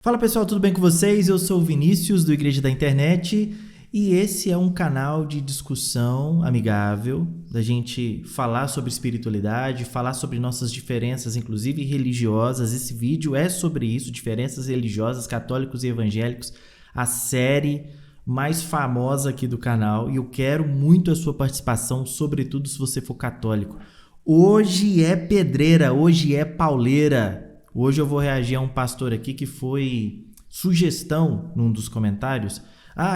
Fala pessoal, tudo bem com vocês? Eu sou o Vinícius do Igreja da Internet e esse é um canal de discussão amigável, da gente falar sobre espiritualidade, falar sobre nossas diferenças, inclusive religiosas. Esse vídeo é sobre isso, diferenças religiosas, católicos e evangélicos, a série mais famosa aqui do canal, e eu quero muito a sua participação, sobretudo se você for católico. Hoje é pedreira, hoje é pauleira. Hoje eu vou reagir a um pastor aqui que foi sugestão num dos comentários.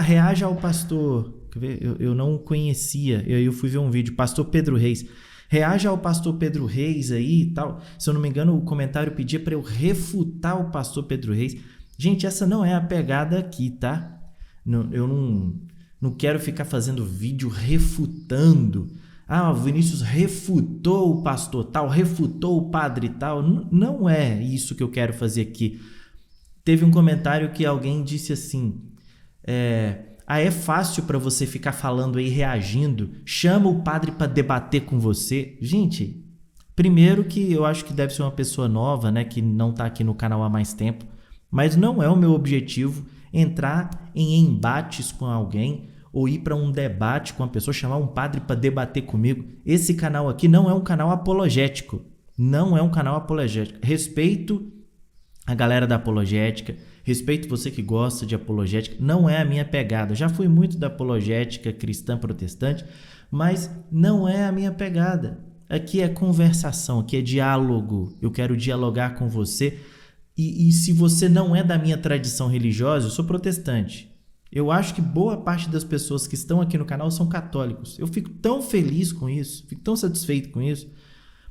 Reaja ao pastor. Quer ver? Eu não conhecia. Eu fui ver um vídeo. Pastor Pedro Reis. Reaja ao pastor Pedro Reis aí e tal. Se eu não me engano, o comentário pedia para eu refutar o pastor Pedro Reis. Gente, essa não é a pegada aqui, tá? Eu não quero ficar fazendo vídeo refutando. O Vinícius refutou o pastor tal, refutou o padre tal. Não é isso que eu quero fazer aqui. Teve um comentário que alguém disse assim, é fácil para você ficar falando aí, reagindo, chama o padre para debater com você. Gente, primeiro que eu acho que deve ser uma pessoa nova, né, que não tá aqui no canal há mais tempo, mas não é o meu objetivo entrar em embates com alguém, ou ir para um debate com a pessoa, chamar um padre para debater comigo. Esse canal aqui não é um canal apologético. Não é um canal apologético. Respeito a galera da apologética, respeito você que gosta de apologética. Não é a minha pegada. Já fui muito da apologética cristã protestante, mas não é a minha pegada. Aqui é conversação, aqui é diálogo. Eu quero dialogar com você. E se você não é da minha tradição religiosa, eu sou protestante. Eu acho que boa parte das pessoas que estão aqui no canal são católicos. Eu fico tão feliz com isso, fico tão satisfeito com isso,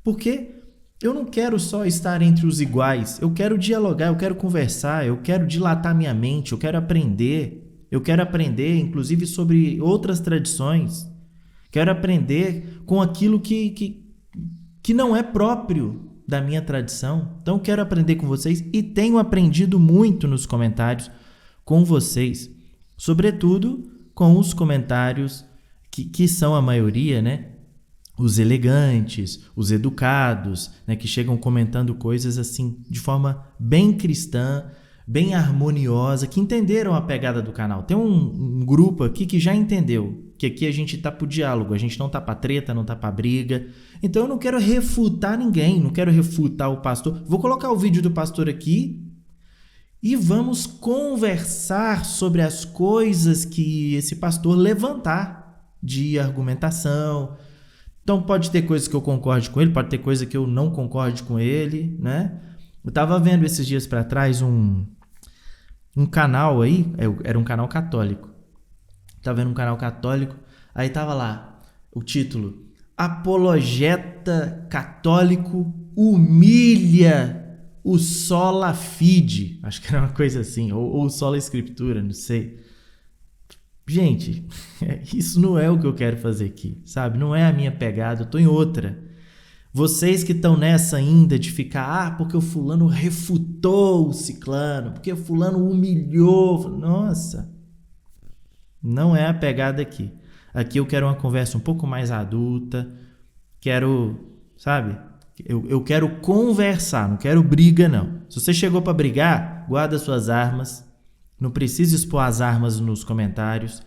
porque eu não quero só estar entre os iguais, eu quero dialogar, eu quero conversar, eu quero dilatar minha mente, eu quero aprender inclusive sobre outras tradições, quero aprender com aquilo que não é próprio da minha tradição. Então eu quero aprender com vocês e tenho aprendido muito nos comentários com vocês. Sobretudo com os comentários que são a maioria, né? Os elegantes, os educados, né? Que chegam comentando coisas assim de forma bem cristã, bem harmoniosa, que entenderam a pegada do canal. Tem um grupo aqui que já entendeu que aqui a gente tá pro diálogo, a gente não tá pra treta, não tá pra briga. Então eu não quero refutar ninguém, não quero refutar o pastor. Vou colocar o vídeo do pastor aqui e vamos conversar sobre as coisas que esse pastor levantar de argumentação. Então pode ter coisas que eu concorde com ele, pode ter coisa que eu não concorde com ele, né? Eu estava vendo esses dias para trás um canal aí, era um canal católico. Estava vendo um canal católico, aí tava lá o título: Apologeta católico humilha o sola fide, acho que era uma coisa assim, ou sola escritura, não sei. Gente, isso não é o que eu quero fazer aqui, sabe? Não é a minha pegada, eu tô em outra. Vocês que estão nessa ainda de ficar, porque o fulano refutou o ciclano, porque o fulano humilhou, nossa, não é a pegada aqui. Aqui eu quero uma conversa um pouco mais adulta, quero, sabe? Eu quero conversar, não quero briga, não. Se você chegou para brigar, guarda suas armas. Não precisa expor as armas nos comentários.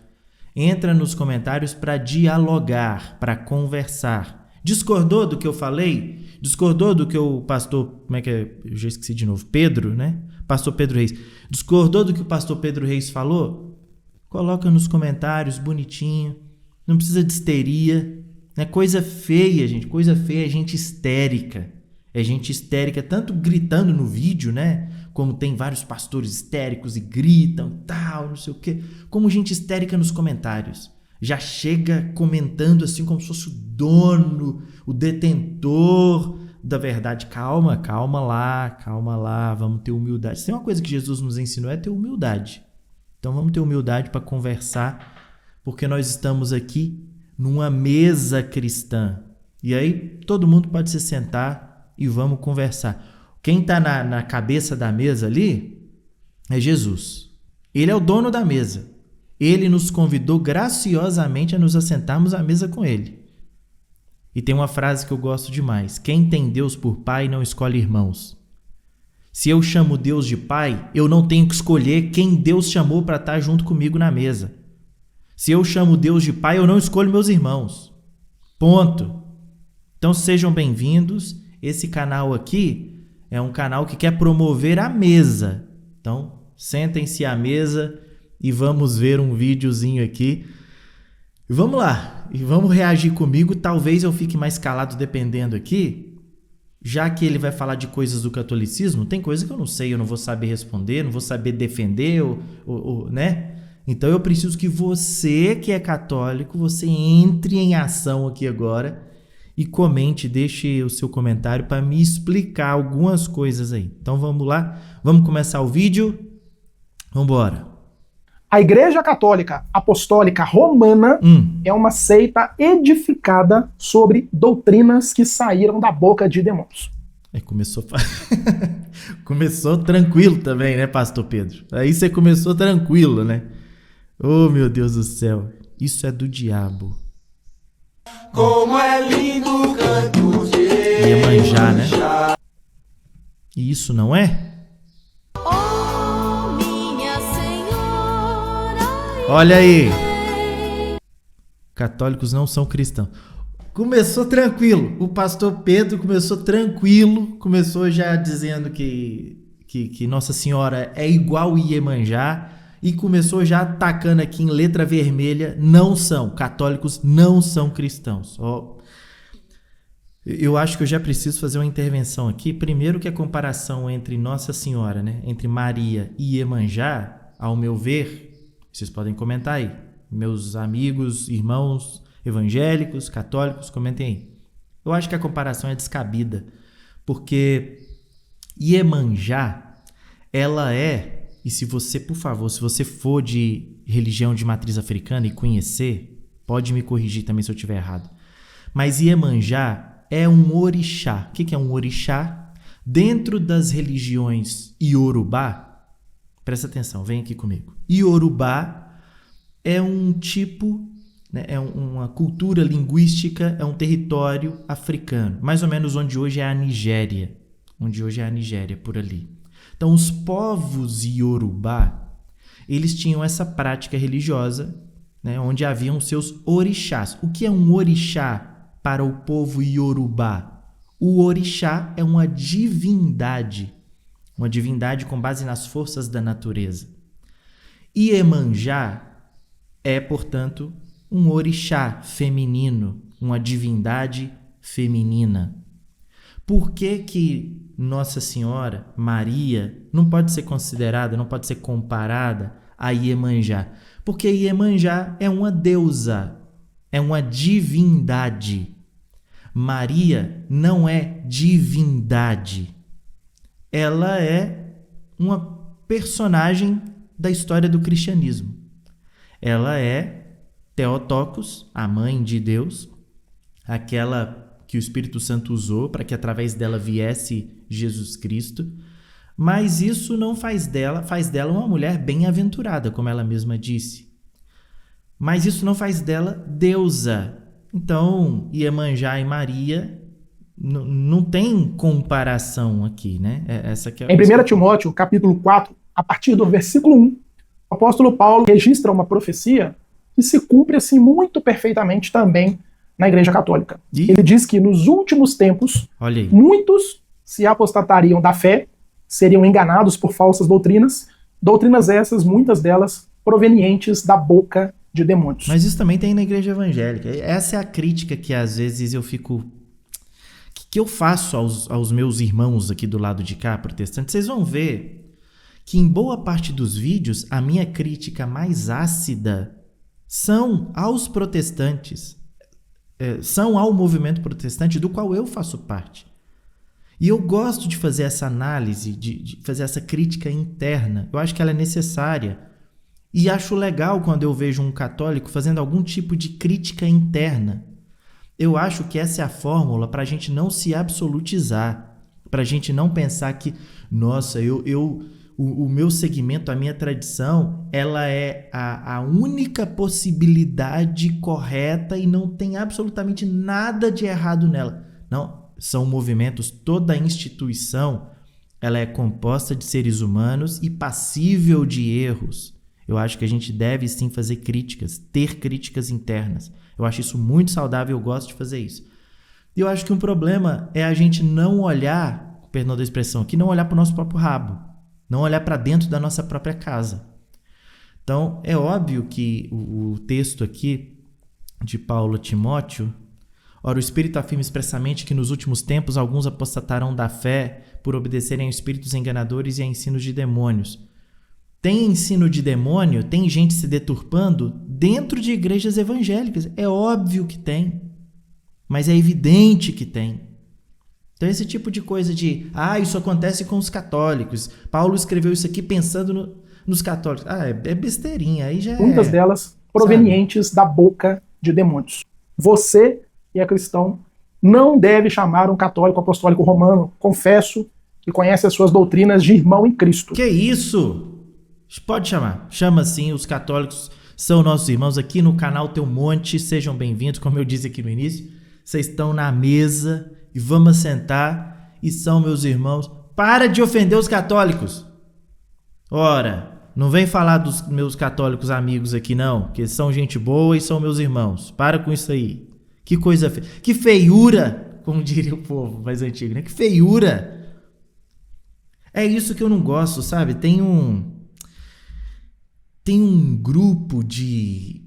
Entra nos comentários para dialogar, para conversar. Discordou do que eu falei? Discordou do que o pastor... Como é que é? Eu já esqueci de novo. Pedro, né? Pastor Pedro Reis. Discordou do que o pastor Pedro Reis falou? Coloca nos comentários, bonitinho. Não precisa de histeria. É coisa feia, gente. Coisa feia é gente histérica. É gente histérica, tanto gritando no vídeo, né? Como tem vários pastores histéricos e gritam e tal, não sei o quê. Como gente histérica nos comentários. Já chega comentando assim como se fosse o dono, o detentor da verdade. Calma lá. Vamos ter humildade. Se tem uma coisa que Jesus nos ensinou é ter humildade. Então vamos ter humildade para conversar, porque nós estamos aqui numa mesa cristã. E aí todo mundo pode se sentar e vamos conversar. Quem está na cabeça da mesa ali é Jesus. Ele é o dono da mesa. Ele nos convidou graciosamente a nos assentarmos à mesa com ele. E tem uma frase que eu gosto demais: quem tem Deus por pai não escolhe irmãos. Se eu chamo Deus de Pai, eu não tenho que escolher quem Deus chamou para estar junto comigo na mesa. Se eu chamo Deus de Pai, eu não escolho meus irmãos. Ponto. Então sejam bem-vindos. Esse canal aqui é um canal que quer promover a mesa. Então sentem-se à mesa e vamos ver um videozinho aqui. Vamos lá, e vamos reagir comigo. Talvez eu fique mais calado dependendo aqui, já que ele vai falar de coisas do catolicismo. Tem coisa que eu não sei, eu não vou saber responder, não vou saber defender, né? Então eu preciso que você que é católico, você entre em ação aqui agora e comente, deixe o seu comentário para me explicar algumas coisas aí. Então vamos lá, vamos começar o vídeo. Vamos embora. A Igreja Católica Apostólica Romana é uma seita edificada sobre doutrinas que saíram da boca de demônios. Começou tranquilo também, né, Pastor Pedro? Aí você começou tranquilo, né? Oh, meu Deus do céu. Isso é do diabo. Como é lindo o canto de Iemanjá, né? E isso não é? Olha aí. Católicos não são cristãos. Começou tranquilo. O pastor Pedro começou tranquilo. Começou já dizendo que Nossa Senhora é igual Iemanjá. E começou já atacando aqui em letra vermelha. Não são. Católicos não são cristãos. Oh. Eu acho que eu já preciso fazer uma intervenção aqui. Primeiro que a comparação entre Nossa Senhora, né? Entre Maria e Iemanjá, ao meu ver... Vocês podem comentar aí. Meus amigos, irmãos evangélicos, católicos, comentem aí. Eu acho que a comparação é descabida, porque Iemanjá, ela é, e se você, por favor, se você for de religião de matriz africana e conhecer, pode me corrigir também se eu estiver errado, mas Iemanjá é um orixá. O que é um orixá? Dentro das religiões Iorubá, presta atenção, vem aqui comigo. Iorubá é um tipo, né, é uma cultura linguística, é um território africano, mais ou menos onde hoje é a Nigéria, por ali. Então, os povos Iorubá, eles tinham essa prática religiosa, né, onde haviam seus orixás. O que é um orixá para o povo Iorubá? O orixá é uma divindade com base nas forças da natureza. Iemanjá é, portanto, um orixá feminino, uma divindade feminina. Por que Nossa Senhora, Maria, não pode ser considerada, não pode ser comparada a Iemanjá? Porque Iemanjá é uma deusa, é uma divindade. Maria não é divindade. Ela é uma personagem da história do cristianismo. Ela é Theotokos, a mãe de Deus, aquela que o Espírito Santo usou para que através dela viesse Jesus Cristo, mas isso não faz dela uma mulher bem-aventurada, como ela mesma disse. Mas isso não faz dela deusa. Então, Iemanjá e Maria não tem comparação aqui, né? Essa que é em 1 Timóteo, capítulo 4, a partir do versículo 1, o apóstolo Paulo registra uma profecia que se cumpre assim muito perfeitamente também na Igreja Católica. Ele diz que nos últimos tempos, muitos se apostatariam da fé, seriam enganados por falsas doutrinas essas, muitas delas provenientes da boca de demônios. Mas isso também tem na Igreja Evangélica. Essa é a crítica que às vezes eu fico... que eu faço aos meus irmãos aqui do lado de cá, protestantes. Vocês vão ver que em boa parte dos vídeos a minha crítica mais ácida são aos protestantes, são ao movimento protestante do qual eu faço parte. E eu gosto de fazer essa análise, de fazer essa crítica interna. Eu acho que ela é necessária. E acho legal quando eu vejo um católico fazendo algum tipo de crítica interna. Eu acho que essa é a fórmula para a gente não se absolutizar, para a gente não pensar que, nossa, o meu segmento, a minha tradição, ela é a única possibilidade correta e não tem absolutamente nada de errado nela. Não, são movimentos, toda instituição, ela é composta de seres humanos e passível de erros. Eu acho que a gente deve sim fazer críticas, ter críticas internas. Eu acho isso muito saudável, eu gosto de fazer isso. E eu acho que um problema é a gente não olhar, perdão da expressão aqui, não olhar para o nosso próprio rabo, não olhar para dentro da nossa própria casa. Então, é óbvio que o texto aqui de Paulo a Timóteo, ora, o Espírito afirma expressamente que nos últimos tempos alguns apostatarão da fé por obedecerem a espíritos enganadores e a ensinos de demônios. Tem ensino de demônio, tem gente se deturpando dentro de igrejas evangélicas. É óbvio que tem, mas é evidente que tem. Então esse tipo de coisa de, isso acontece com os católicos. Paulo escreveu isso aqui pensando nos católicos. É besteirinha, aí já muitas delas provenientes da boca de demônios. Você que é cristão não deve chamar um católico apostólico romano, confesso, que conhece as suas doutrinas, de irmão em Cristo. Que isso? Pode chamar. Chama sim, os católicos são nossos irmãos. Aqui no canal tem um monte, sejam bem-vindos, como eu disse aqui no início. Vocês estão na mesa e vamos sentar e são meus irmãos. Para de ofender os católicos. Ora, não vem falar dos meus católicos amigos aqui não, que são gente boa e são meus irmãos. Para com isso aí. Que coisa feia. Que feiura, como diria o povo mais antigo, né? Que feiura. É isso que eu não gosto, sabe? Tem um grupo de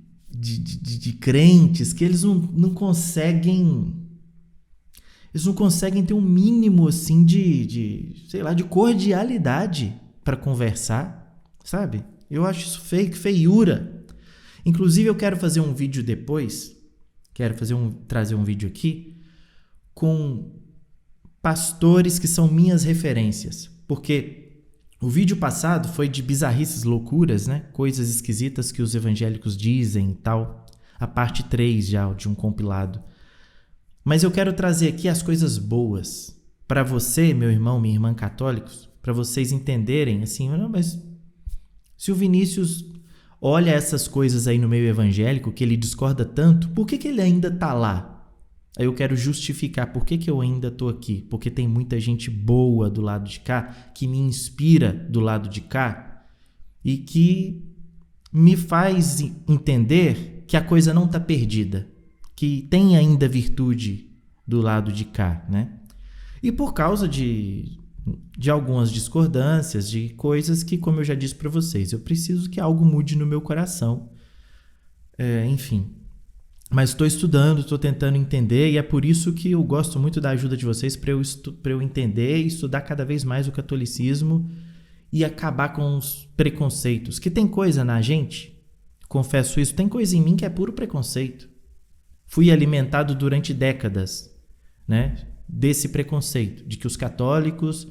crentes que eles não conseguem ter um mínimo assim de cordialidade para conversar, sabe? Eu acho isso feio, que feiura. Inclusive eu quero fazer um vídeo depois, trazer um vídeo aqui com pastores que são minhas referências, porque o vídeo passado foi de bizarrices, loucuras, né? Coisas esquisitas que os evangélicos dizem e tal. A parte 3 já de um compilado. Mas eu quero trazer aqui as coisas boas para você, meu irmão, minha irmã católicos, para vocês entenderem assim, não, mas se o Vinícius olha essas coisas aí no meio evangélico, que ele discorda tanto, por que ele ainda tá lá? Aí eu quero justificar por que eu ainda tô aqui. Porque tem muita gente boa do lado de cá, que me inspira do lado de cá e que me faz entender que a coisa não tá perdida, que tem ainda virtude do lado de cá, né? E por causa de algumas discordâncias, de coisas que, como eu já disse para vocês, eu preciso que algo mude no meu coração. Enfim... Mas estou estudando, estou tentando entender e é por isso que eu gosto muito da ajuda de vocês para eu entender e estudar cada vez mais o catolicismo e acabar com os preconceitos. Que tem coisa na gente, confesso isso, tem coisa em mim que é puro preconceito. Fui alimentado durante décadas, né, desse preconceito, de que os católicos,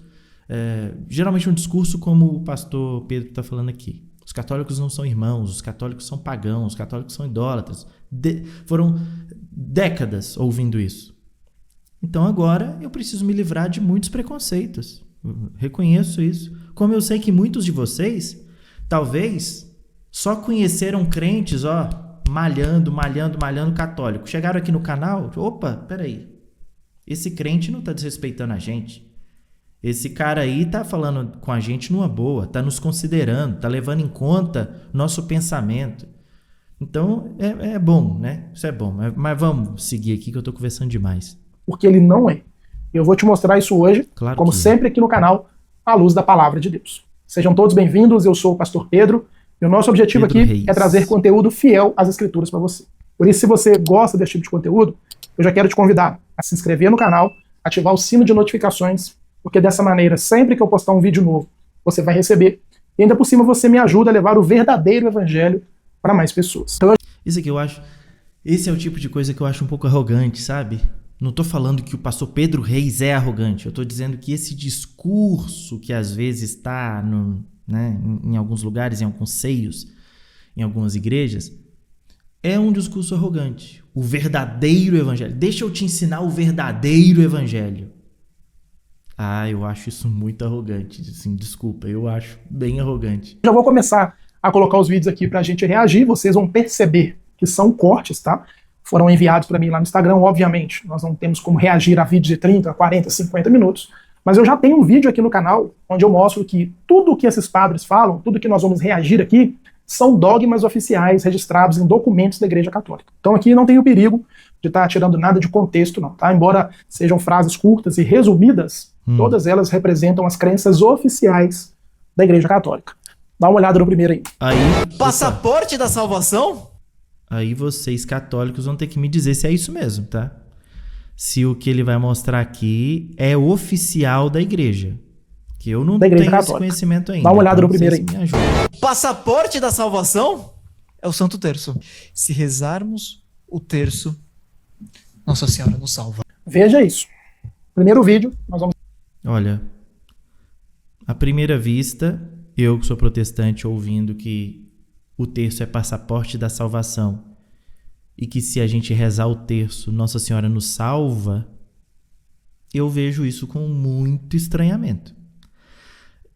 geralmente um discurso como o pastor Pedro está falando aqui. Os católicos não são irmãos, os católicos são pagãos, os católicos são idólatras. Foram décadas ouvindo isso. Então agora eu preciso me livrar de muitos preconceitos. Eu reconheço isso. Como eu sei que muitos de vocês, talvez, só conheceram crentes, malhando católico. Chegaram aqui no canal, opa, peraí. Esse crente não está desrespeitando a gente. Esse cara aí tá falando com a gente numa boa, tá nos considerando, tá levando em conta nosso pensamento. Então, é bom, né? Isso é bom. Mas vamos seguir aqui que eu tô conversando demais. Porque ele não é. Eu vou te mostrar isso hoje, claro, como sempre aqui no canal, à luz da Palavra de Deus. Sejam todos bem-vindos, eu sou o pastor Pedro, e o nosso objetivo Pedro aqui Reis. é trazer conteúdo fiel às Escrituras para você. Por isso, se você gosta desse tipo de conteúdo, eu já quero te convidar a se inscrever no canal, ativar o sino de notificações, porque dessa maneira, sempre que eu postar um vídeo novo, você vai receber. E ainda por cima, você me ajuda a levar o verdadeiro evangelho para mais pessoas. Então, isso aqui eu acho... Esse é o tipo de coisa que eu acho um pouco arrogante, sabe? Não tô falando que o pastor Pedro Reis é arrogante. Eu tô dizendo que esse discurso que às vezes está em alguns lugares, em alguns seios, em algumas igrejas, é um discurso arrogante. O verdadeiro evangelho. Deixa eu te ensinar o verdadeiro evangelho. Eu acho isso muito arrogante. Assim, desculpa, eu acho bem arrogante. Já vou começar a colocar os vídeos aqui pra gente reagir. Vocês vão perceber que são cortes, tá? Foram enviados para mim lá no Instagram. Obviamente, nós não temos como reagir a vídeos de 30, 40, 50 minutos. Mas eu já tenho um vídeo aqui no canal onde eu mostro que tudo que esses padres falam, tudo que nós vamos reagir aqui, são dogmas oficiais registrados em documentos da Igreja Católica. Então aqui não tem o perigo de estar tirando nada de contexto, não, tá? Embora sejam frases curtas e resumidas, todas elas representam as crenças oficiais da Igreja Católica. Dá uma olhada no primeiro aí. Passaporte da salvação? Aí vocês católicos vão ter que me dizer se é isso mesmo, tá? Se o que ele vai mostrar aqui é oficial da igreja. Que eu não tenho esse conhecimento ainda. Dá uma olhada no primeiro aí. Me ajuda. Passaporte da salvação é o Santo Terço. Se rezarmos o terço, Nossa Senhora nos salva. Veja isso. Primeiro vídeo, nós vamos... Olha, à primeira vista, eu que sou protestante ouvindo que o terço é passaporte da salvação e que se a gente rezar o terço, Nossa Senhora nos salva, eu vejo isso com muito estranhamento.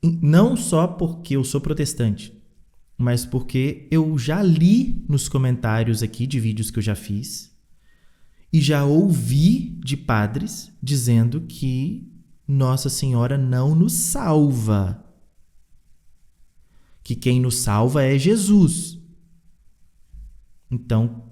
Não só porque eu sou protestante, mas porque eu já li nos comentários aqui de vídeos que eu já fiz e já ouvi de padres dizendo que Nossa Senhora não nos salva. Que quem nos salva é Jesus. Então,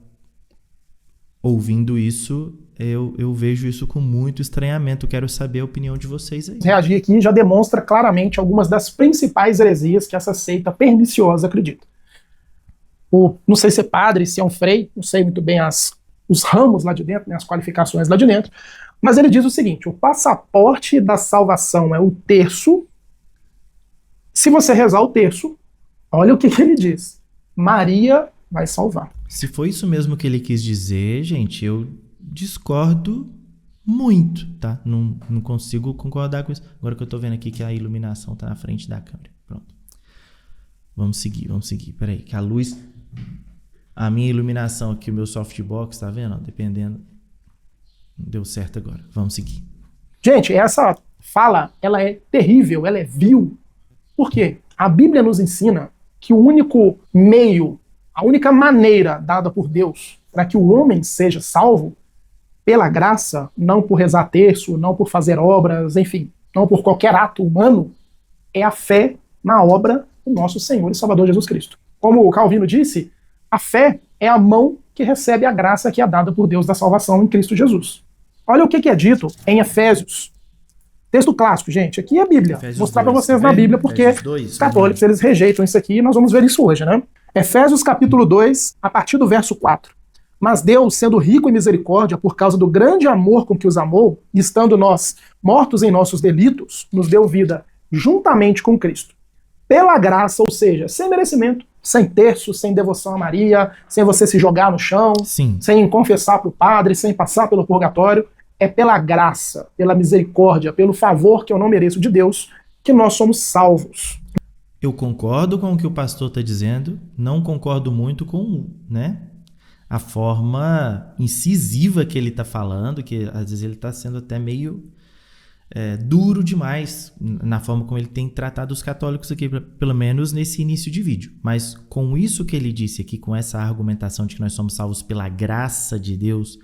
ouvindo isso, eu vejo isso com muito estranhamento. Quero saber a opinião de vocês aí. Reagir aqui já demonstra claramente algumas das principais heresias que essa seita perniciosa acredita. Não sei se é padre, se é um frei, não sei muito bem os ramos lá de dentro, né, as qualificações lá de dentro, mas ele diz o seguinte: o passaporte da salvação é o terço. Se você rezar o terço, olha o que ele diz: Maria vai salvar. Se foi isso mesmo que ele quis dizer, gente, eu discordo muito, tá? Não consigo concordar com isso. Agora que eu tô vendo aqui que a iluminação tá na frente da câmera. Pronto. Vamos seguir. Peraí, que a luz... A minha iluminação aqui, o meu softbox, tá vendo? Dependendo... Deu certo agora. Vamos seguir. Gente, essa fala, ela é terrível, ela é vil. Por quê? A Bíblia nos ensina que o único meio, a única maneira dada por Deus para que o homem seja salvo, pela graça, não por rezar terço, não por fazer obras, enfim, não por qualquer ato humano, é a fé na obra do nosso Senhor e Salvador Jesus Cristo. Como o Calvino disse, a fé é a mão que recebe a graça que é dada por Deus da salvação em Cristo Jesus. Olha o que é dito em Efésios. Texto clássico, gente. Aqui é a Bíblia. Vou mostrar para vocês na Bíblia, porque os católicos eles rejeitam isso aqui e nós vamos ver isso hoje, né? Efésios capítulo 2, a partir do verso 4. Mas Deus, sendo rico em misericórdia, por causa do grande amor com que os amou, e estando nós mortos em nossos delitos, nos deu vida juntamente com Cristo. Pela graça, ou seja, sem merecimento, sem terço, sem devoção a Maria, sem você se jogar no chão, Sim. sem confessar para o padre, sem passar pelo purgatório. É pela graça, pela misericórdia, pelo favor que eu não mereço de Deus, que nós somos salvos. Eu concordo com o que o pastor está dizendo, não concordo muito com, né, a forma incisiva que ele está falando, que às vezes ele está sendo até meio duro demais na forma como ele tem tratado os católicos aqui, pelo menos nesse início de vídeo. Mas com isso que ele disse aqui, com essa argumentação de que nós somos salvos pela graça de Deus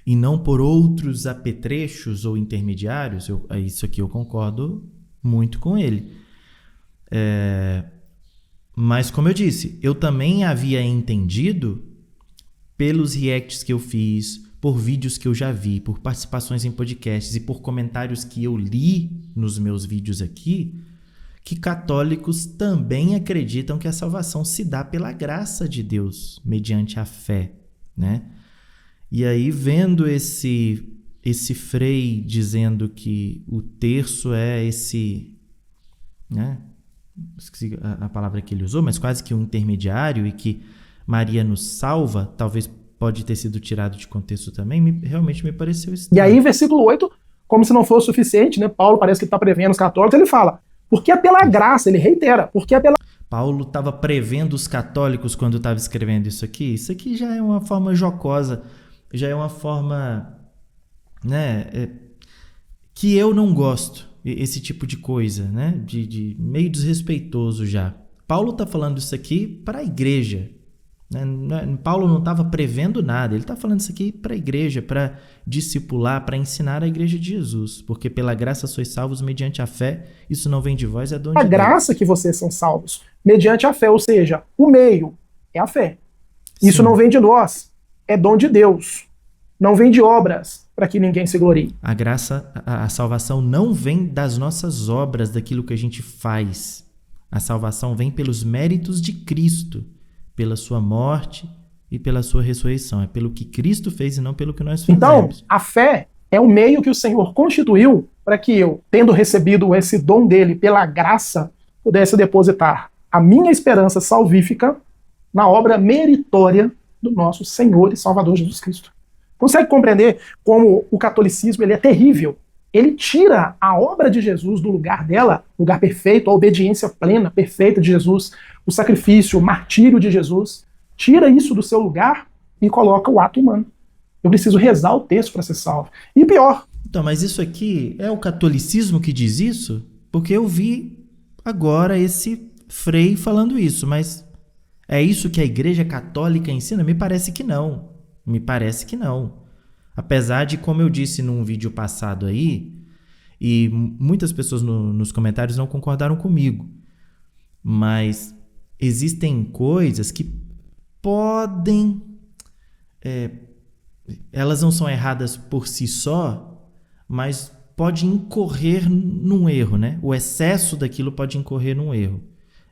e não por outros apetrechos ou intermediários, isso aqui eu concordo muito com ele. Mas como eu disse, eu também havia entendido pelos reacts que eu fiz, por vídeos que eu já vi, por participações em podcasts e por comentários que eu li nos meus vídeos aqui, que católicos também acreditam que a salvação se dá pela graça de Deus, mediante a fé, né? E aí, vendo esse frei dizendo que o terço é esse, né? Esqueci a palavra que ele usou, mas quase que um intermediário e que Maria nos salva, talvez pode ter sido tirado de contexto também, realmente me pareceu estranho. E aí, versículo 8, como se não fosse suficiente, né? Paulo parece que está prevendo os católicos, ele fala, porque é pela graça, ele reitera, porque é pela... Paulo estava prevendo os católicos quando estava escrevendo isso aqui. Isso aqui já é uma forma jocosa, já é uma forma, né, que eu não gosto, esse tipo de coisa, né, de meio desrespeitoso já. Paulo está falando isso aqui para a igreja, Paulo não estava prevendo nada, ele está falando isso aqui para a igreja, para discipular, para ensinar a igreja de Jesus, porque pela graça sois salvos mediante a fé, isso não vem de vós, é dom de A Deus. graça que vocês são salvos mediante a fé, ou seja, o meio é a fé. Isso Sim. não vem de nós, é dom de Deus. Não vem de obras para que ninguém se glorie. A graça, a salvação não vem das nossas obras, daquilo que a gente faz. A salvação vem pelos méritos de Cristo, pela sua morte e pela sua ressurreição. É pelo que Cristo fez e não pelo que nós fizemos. Então, a fé é o meio que o Senhor constituiu para que eu, tendo recebido esse dom dele pela graça, pudesse depositar a minha esperança salvífica na obra meritória do nosso Senhor e Salvador Jesus Cristo. Consegue compreender como o catolicismo ele é terrível? Ele tira a obra de Jesus do lugar dela, lugar perfeito, a obediência plena, perfeita de Jesus, o sacrifício, o martírio de Jesus, tira isso do seu lugar e coloca o ato humano. Eu preciso rezar o texto para ser salvo. E pior. Então, mas isso aqui é o catolicismo que diz isso? Porque eu vi agora esse Frei falando isso, mas é isso que a Igreja Católica ensina? Me parece que não. Me parece que não. Apesar de, como eu disse num vídeo passado aí, e muitas pessoas nos comentários não concordaram comigo, mas existem coisas que podem... elas não são erradas por si só, mas pode incorrer num erro, né? O excesso daquilo pode incorrer num erro.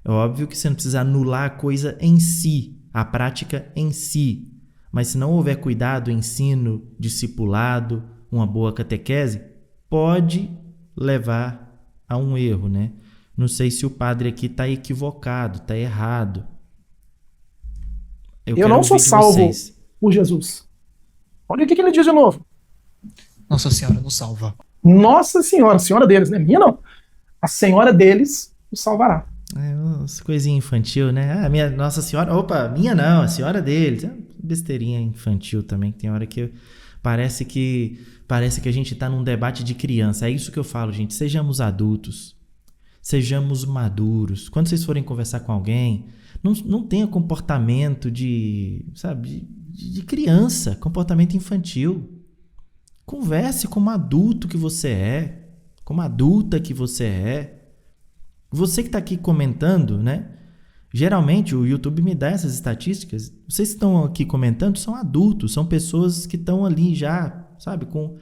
É óbvio que você não precisa anular a coisa em si, a prática em si. Mas se não houver cuidado, ensino, discipulado, uma boa catequese, pode levar a um erro, né? Não sei se o padre aqui está equivocado, está errado. Eu não sou salvo por Jesus. Olha o que ele diz de novo. Nossa Senhora nos salva. Nossa Senhora, a senhora deles, né? Minha não. A senhora deles os salvará. Umas coisinhas infantil, né? Minha Nossa Senhora... Opa, minha não, a senhora deles. Besteirinha infantil também. Tem hora que parece que a gente tá num debate de criança. É isso que eu falo, gente. Sejamos adultos. Sejamos maduros. Quando vocês forem conversar com alguém, não tenha comportamento de criança, comportamento infantil. Converse como adulto que você é, como adulta que você é. Você que está aqui comentando, né? Geralmente o YouTube me dá essas estatísticas. Vocês que estão aqui comentando são adultos, são pessoas que estão ali já, sabe, com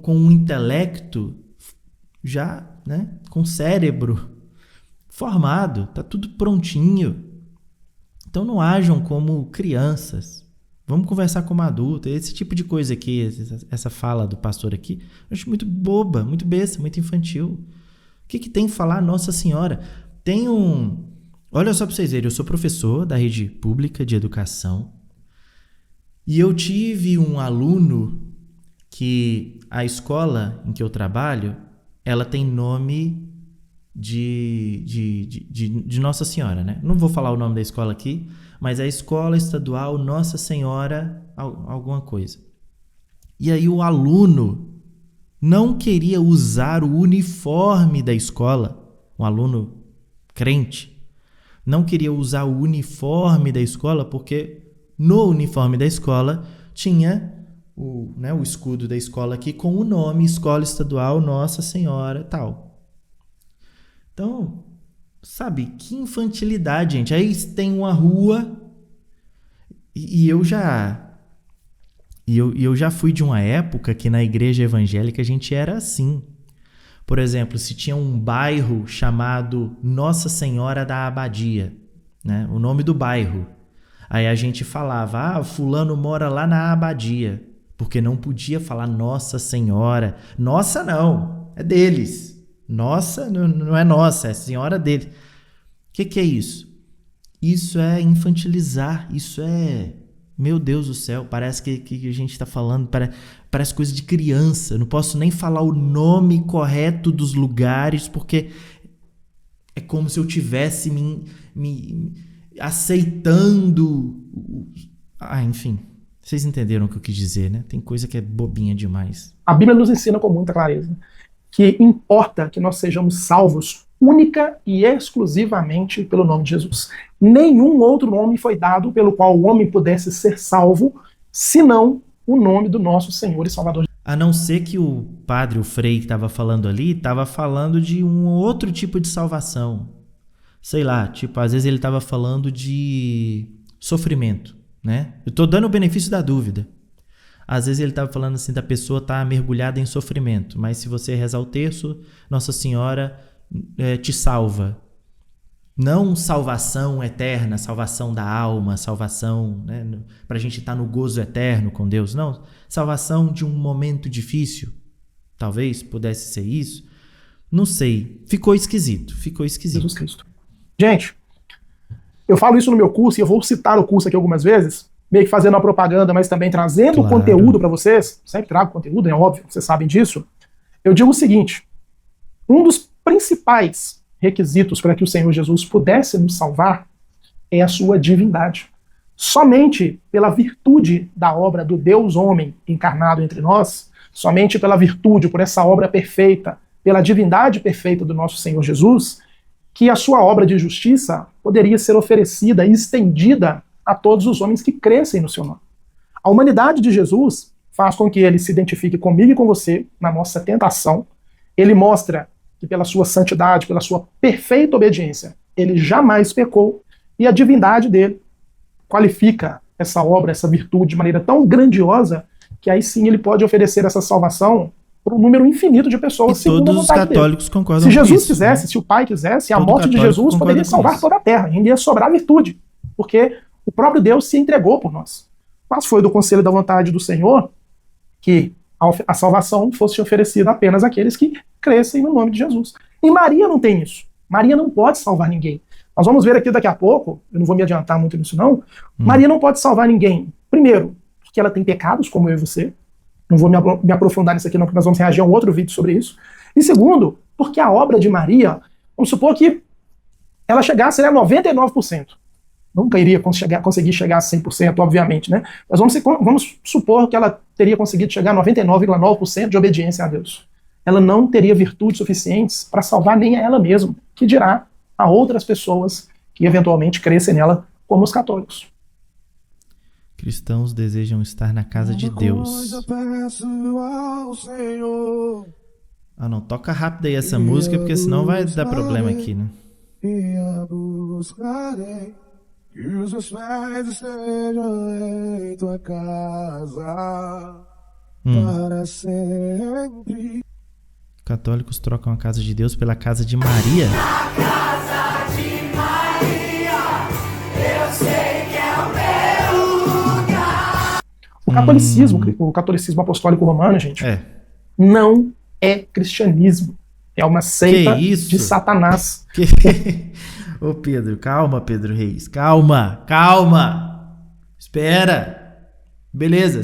um intelecto já, né? Com cérebro formado, tá tudo prontinho. Então não ajam como crianças. Vamos conversar como adulto. Esse tipo de coisa aqui, essa fala do pastor aqui, eu acho muito boba, muito besta, muito infantil. O que tem que falar Nossa Senhora? Tem Olha só para vocês verem, eu sou professor da rede pública de educação e eu tive um aluno que a escola em que eu trabalho, ela tem nome de Nossa Senhora, né? Não vou falar o nome da escola aqui, mas é a Escola Estadual Nossa Senhora alguma coisa. E aí o aluno não queria usar o uniforme da escola, um aluno crente, não queria usar o uniforme da escola porque no uniforme da escola tinha o escudo da escola aqui com o nome Escola Estadual Nossa Senhora tal. Então, sabe, que infantilidade, gente. Aí tem uma rua e eu já fui de uma época que na igreja evangélica a gente era assim. Por exemplo, se tinha um bairro chamado Nossa Senhora da Abadia, né? O nome do bairro. Aí a gente falava, fulano mora lá na Abadia, porque não podia falar Nossa Senhora. Nossa não, é deles. Nossa não é nossa, é senhora deles. O que é isso? Isso é infantilizar, isso é... Meu Deus do céu, parece que a gente está falando, parece coisa de criança. Não posso nem falar o nome correto dos lugares, porque é como se eu tivesse me aceitando. Enfim, vocês entenderam o que eu quis dizer, né? Tem coisa que é bobinha demais. A Bíblia nos ensina com muita clareza que importa que nós sejamos salvos única e exclusivamente pelo nome de Jesus. Nenhum outro nome foi dado pelo qual o homem pudesse ser salvo, senão o nome do nosso Senhor e Salvador. A não ser que o padre, o frei que estava falando ali, estava falando de um outro tipo de salvação. Sei lá, tipo, às vezes ele estava falando de sofrimento, né? Eu estou dando o benefício da dúvida. Às vezes ele estava falando assim da pessoa estar mergulhada em sofrimento, mas se você rezar o terço, Nossa Senhora te salva. Não salvação eterna, salvação da alma, salvação, né, para a gente estar no gozo eterno com Deus. Não, salvação de um momento difícil. Talvez pudesse ser isso. Não sei. Ficou esquisito. Jesus Cristo. Gente, eu falo isso no meu curso e eu vou citar o curso aqui algumas vezes, meio que fazendo uma propaganda, mas também trazendo conteúdo para vocês. Sempre trago conteúdo, é óbvio, vocês sabem disso. Eu digo o seguinte: um dos principais requisitos para que o Senhor Jesus pudesse nos salvar é a sua divindade. Somente pela virtude da obra do Deus homem encarnado entre nós, somente pela virtude, por essa obra perfeita, pela divindade perfeita do nosso Senhor Jesus, que a sua obra de justiça poderia ser oferecida e estendida a todos os homens que crescem no seu nome. A humanidade de Jesus faz com que ele se identifique comigo e com você na nossa tentação. Ele mostra que pela sua santidade, pela sua perfeita obediência, ele jamais pecou, e a divindade dele qualifica essa obra, essa virtude de maneira tão grandiosa, que aí sim ele pode oferecer essa salvação para um número infinito de pessoas, e todos os católicos dele. Concordam com isso. Se Jesus quisesse, se o Pai quisesse, a morte de Jesus poderia salvar toda a terra, ainda ia sobrar virtude, porque o próprio Deus se entregou por nós. Mas foi do conselho da vontade do Senhor que a salvação fosse oferecida apenas àqueles que crescem no nome de Jesus. E Maria não tem isso. Maria não pode salvar ninguém. Nós vamos ver aqui daqui a pouco, eu não vou me adiantar muito nisso não, Maria não pode salvar ninguém. Primeiro, porque ela tem pecados, como eu e você. Não vou me aprofundar nisso aqui não, porque nós vamos reagir a um outro vídeo sobre isso. E segundo, porque a obra de Maria, vamos supor que ela chegasse a 99%. Nunca iria conseguir chegar a 100%, obviamente, né? Mas vamos supor que ela teria conseguido chegar a 99,9% de obediência a Deus. Ela não teria virtudes suficientes para salvar nem a ela mesma, que dirá a outras pessoas que eventualmente crescem nela, como os católicos. Cristãos desejam estar na casa de Deus. Ah, não, toca rápido aí essa música, porque senão vai dar problema aqui, né? Que os meus pés estejam em tua casa para sempre. Católicos trocam a casa de Deus pela casa de Maria. Na casa de Maria, eu sei que é o meu lugar. O catolicismo apostólico romano, gente, não é cristianismo. É uma seita de Satanás. Ô Pedro, calma, Pedro Reis, calma. Espera. Beleza,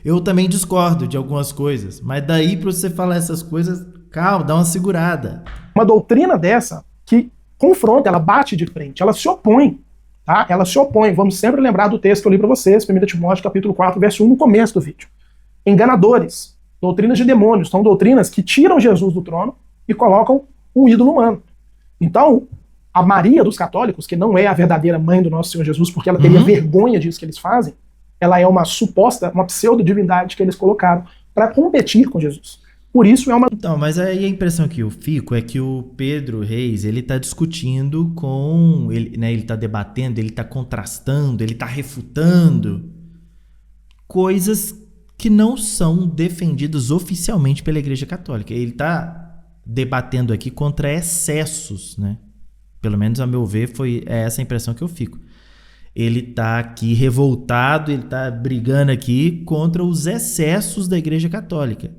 eu também discordo de algumas coisas, mas daí pra você falar essas coisas, calma, dá uma segurada. Uma doutrina dessa que confronta, ela bate de frente, ela se opõe, tá? Ela se opõe. Vamos sempre lembrar do texto que eu li pra vocês, 1 Timóteo capítulo 4, verso 1, no começo do vídeo. Enganadores, doutrinas de demônios, são doutrinas que tiram Jesus do trono e colocam um ídolo humano. Então, a Maria dos católicos, que não é a verdadeira mãe do nosso Senhor Jesus, porque ela teria vergonha disso que eles fazem, ela é uma suposta, uma pseudo-divindade que eles colocaram para competir com Jesus. Por isso é uma... Então, mas aí a impressão que eu fico é que o Pedro Reis, ele tá discutindo com... Ele tá debatendo, ele tá contrastando, ele tá refutando coisas que não são defendidas oficialmente pela Igreja Católica. Ele tá debatendo aqui contra excessos, né? Pelo menos, a meu ver, é essa a impressão que eu fico. Ele está aqui revoltado, ele está brigando aqui contra os excessos da Igreja Católica.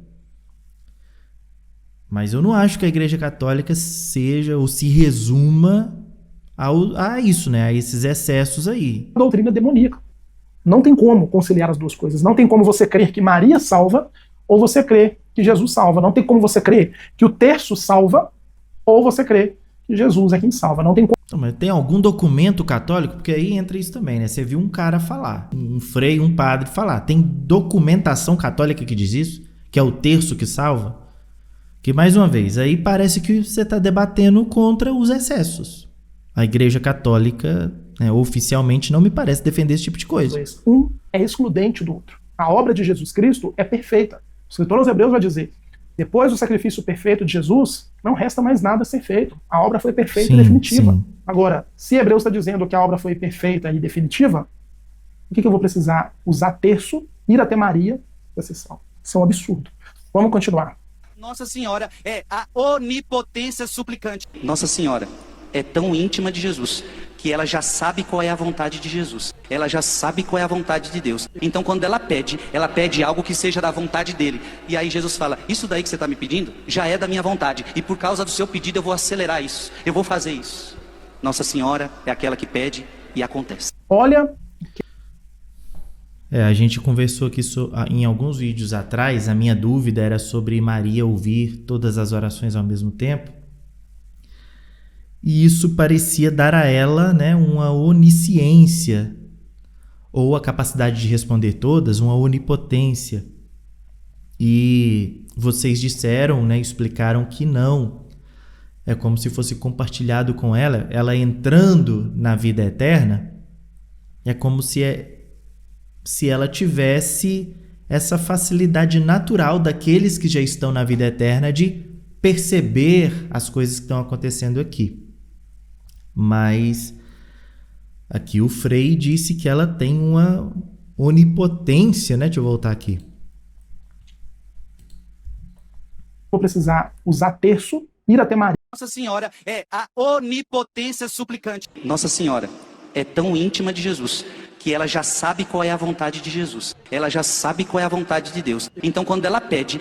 Mas eu não acho que a Igreja Católica seja ou se resuma a isso, né? A esses excessos aí. Doutrina demoníaca. Não tem como conciliar as duas coisas. Não tem como você crer que Maria salva ou você crer que Jesus salva. Não tem como você crer que o terço salva ou você crer que Jesus é quem salva. Não tem como. Então, mas tem algum documento católico? Porque aí entra isso também, né? Você viu um cara falar, um frei, um padre falar. Tem documentação católica que diz isso? Que é o terço que salva? Que, mais uma vez, aí parece que você está debatendo contra os excessos. A Igreja Católica, né, oficialmente, não me parece defender esse tipo de coisa. Um é excludente do outro. A obra de Jesus Cristo é perfeita. O escritor aos Hebreus vai dizer: depois do sacrifício perfeito de Jesus, não resta mais nada a ser feito. A obra foi perfeita e definitiva. Sim. Agora, se Hebreus está dizendo que a obra foi perfeita e definitiva, o que eu vou precisar? Usar terço, ir até Maria para ser salvo. Isso é um absurdo. Vamos continuar. Nossa Senhora é a onipotência suplicante. Nossa Senhora é tão íntima de Jesus que ela já sabe qual é a vontade de Jesus. Ela já sabe qual é a vontade de Deus. Então, quando ela pede algo que seja da vontade dele. E aí Jesus fala: isso daí que você está me pedindo já é da minha vontade. E por causa do seu pedido eu vou acelerar isso. Eu vou fazer isso. Nossa Senhora é aquela que pede e acontece. Olha... A gente conversou aqui em alguns vídeos atrás. A minha dúvida era sobre Maria ouvir todas as orações ao mesmo tempo. E isso parecia dar a ela, né, uma onisciência, ou a capacidade de responder todas, uma onipotência. E vocês disseram, né, explicaram que não. É como se fosse compartilhado com ela, ela entrando na vida eterna, é como se ela tivesse essa facilidade natural daqueles que já estão na vida eterna de perceber as coisas que estão acontecendo aqui. Mas aqui o Frei disse que ela tem uma onipotência, né? Deixa eu voltar aqui. Vou precisar usar terço, ir até Maria. Nossa Senhora é a onipotência suplicante. Nossa Senhora é tão íntima de Jesus que ela já sabe qual é a vontade de Jesus. Ela já sabe qual é a vontade de Deus. Então, quando ela pede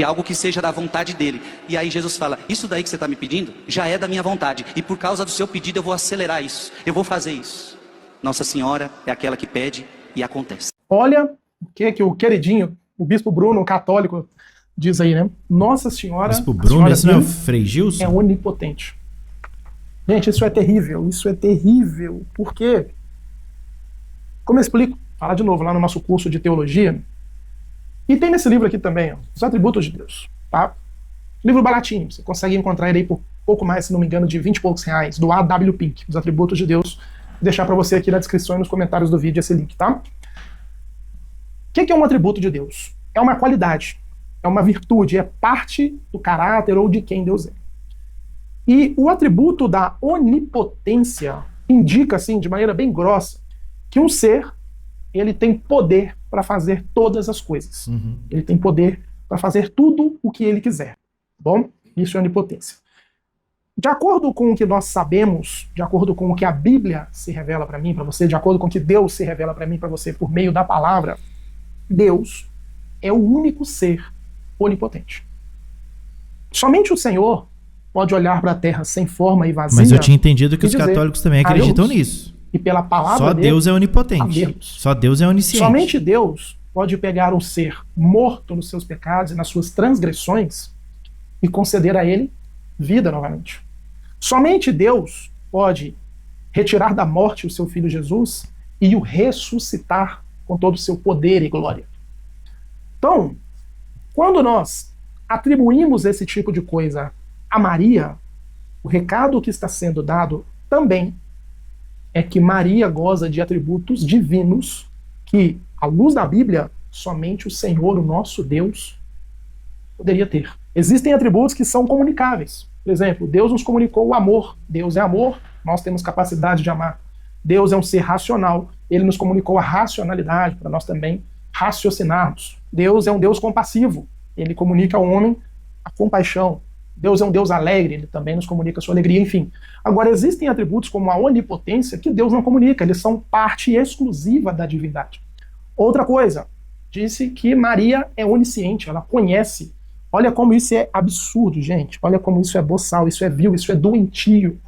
algo que seja da vontade dele. E aí Jesus fala: isso daí que você está me pedindo já é da minha vontade. E por causa do seu pedido eu vou acelerar isso. Eu vou fazer isso. Nossa Senhora é aquela que pede e acontece. Olha o que o queridinho, o Bispo Bruno, católico, diz aí, né? Nossa Senhora... Bispo Bruno, esse não é o Frei Gilson? É onipotente. Gente, isso é terrível. Isso é terrível. Por quê? Como eu explico, falar de novo lá no nosso curso de teologia, e tem nesse livro aqui também, ó, Os Atributos de Deus, tá? Livro baratinho, você consegue encontrar ele aí por pouco mais, se não me engano, de 20 e poucos reais, do A.W. Pink, Os Atributos de Deus. Vou deixar para você aqui na descrição e nos comentários do vídeo esse link, tá? O que é um atributo de Deus? É uma qualidade, é uma virtude, é parte do caráter ou de quem Deus é. E o atributo da onipotência indica, assim, de maneira bem grossa, que um ser, ele tem poder para fazer todas as coisas. Ele tem poder para fazer tudo o que ele quiser. Bom, isso é onipotência. De acordo com o que nós sabemos, de acordo com o que a Bíblia se revela para mim, para você, de acordo com o que Deus se revela para mim, para você, por meio da palavra, Deus é o único ser onipotente. Somente o Senhor pode olhar para a terra sem forma e vazia. Mas eu tinha entendido que os católicos também acreditam nisso. E pela palavra só dele, Deus é onipotente. Só Deus é onisciente. Somente Deus pode pegar um ser morto nos seus pecados e nas suas transgressões e conceder a ele vida novamente. Somente Deus pode retirar da morte o seu Filho Jesus e o ressuscitar com todo o seu poder e glória. Então, quando nós atribuímos esse tipo de coisa a Maria, o recado que está sendo dado também é que Maria goza de atributos divinos que, à luz da Bíblia, somente o Senhor, o nosso Deus, poderia ter. Existem atributos que são comunicáveis. Por exemplo, Deus nos comunicou o amor. Deus é amor, nós temos capacidade de amar. Deus é um ser racional, ele nos comunicou a racionalidade para nós também raciocinarmos. Deus é um Deus compassivo, ele comunica ao homem a compaixão. Deus é um Deus alegre, ele também nos comunica a sua alegria, enfim. Agora, existem atributos como a onipotência que Deus não comunica, eles são parte exclusiva da divindade. Outra coisa, disse que Maria é onisciente, ela conhece. Olha como isso é absurdo, gente. Olha como isso é boçal, isso é vil, isso é doentio.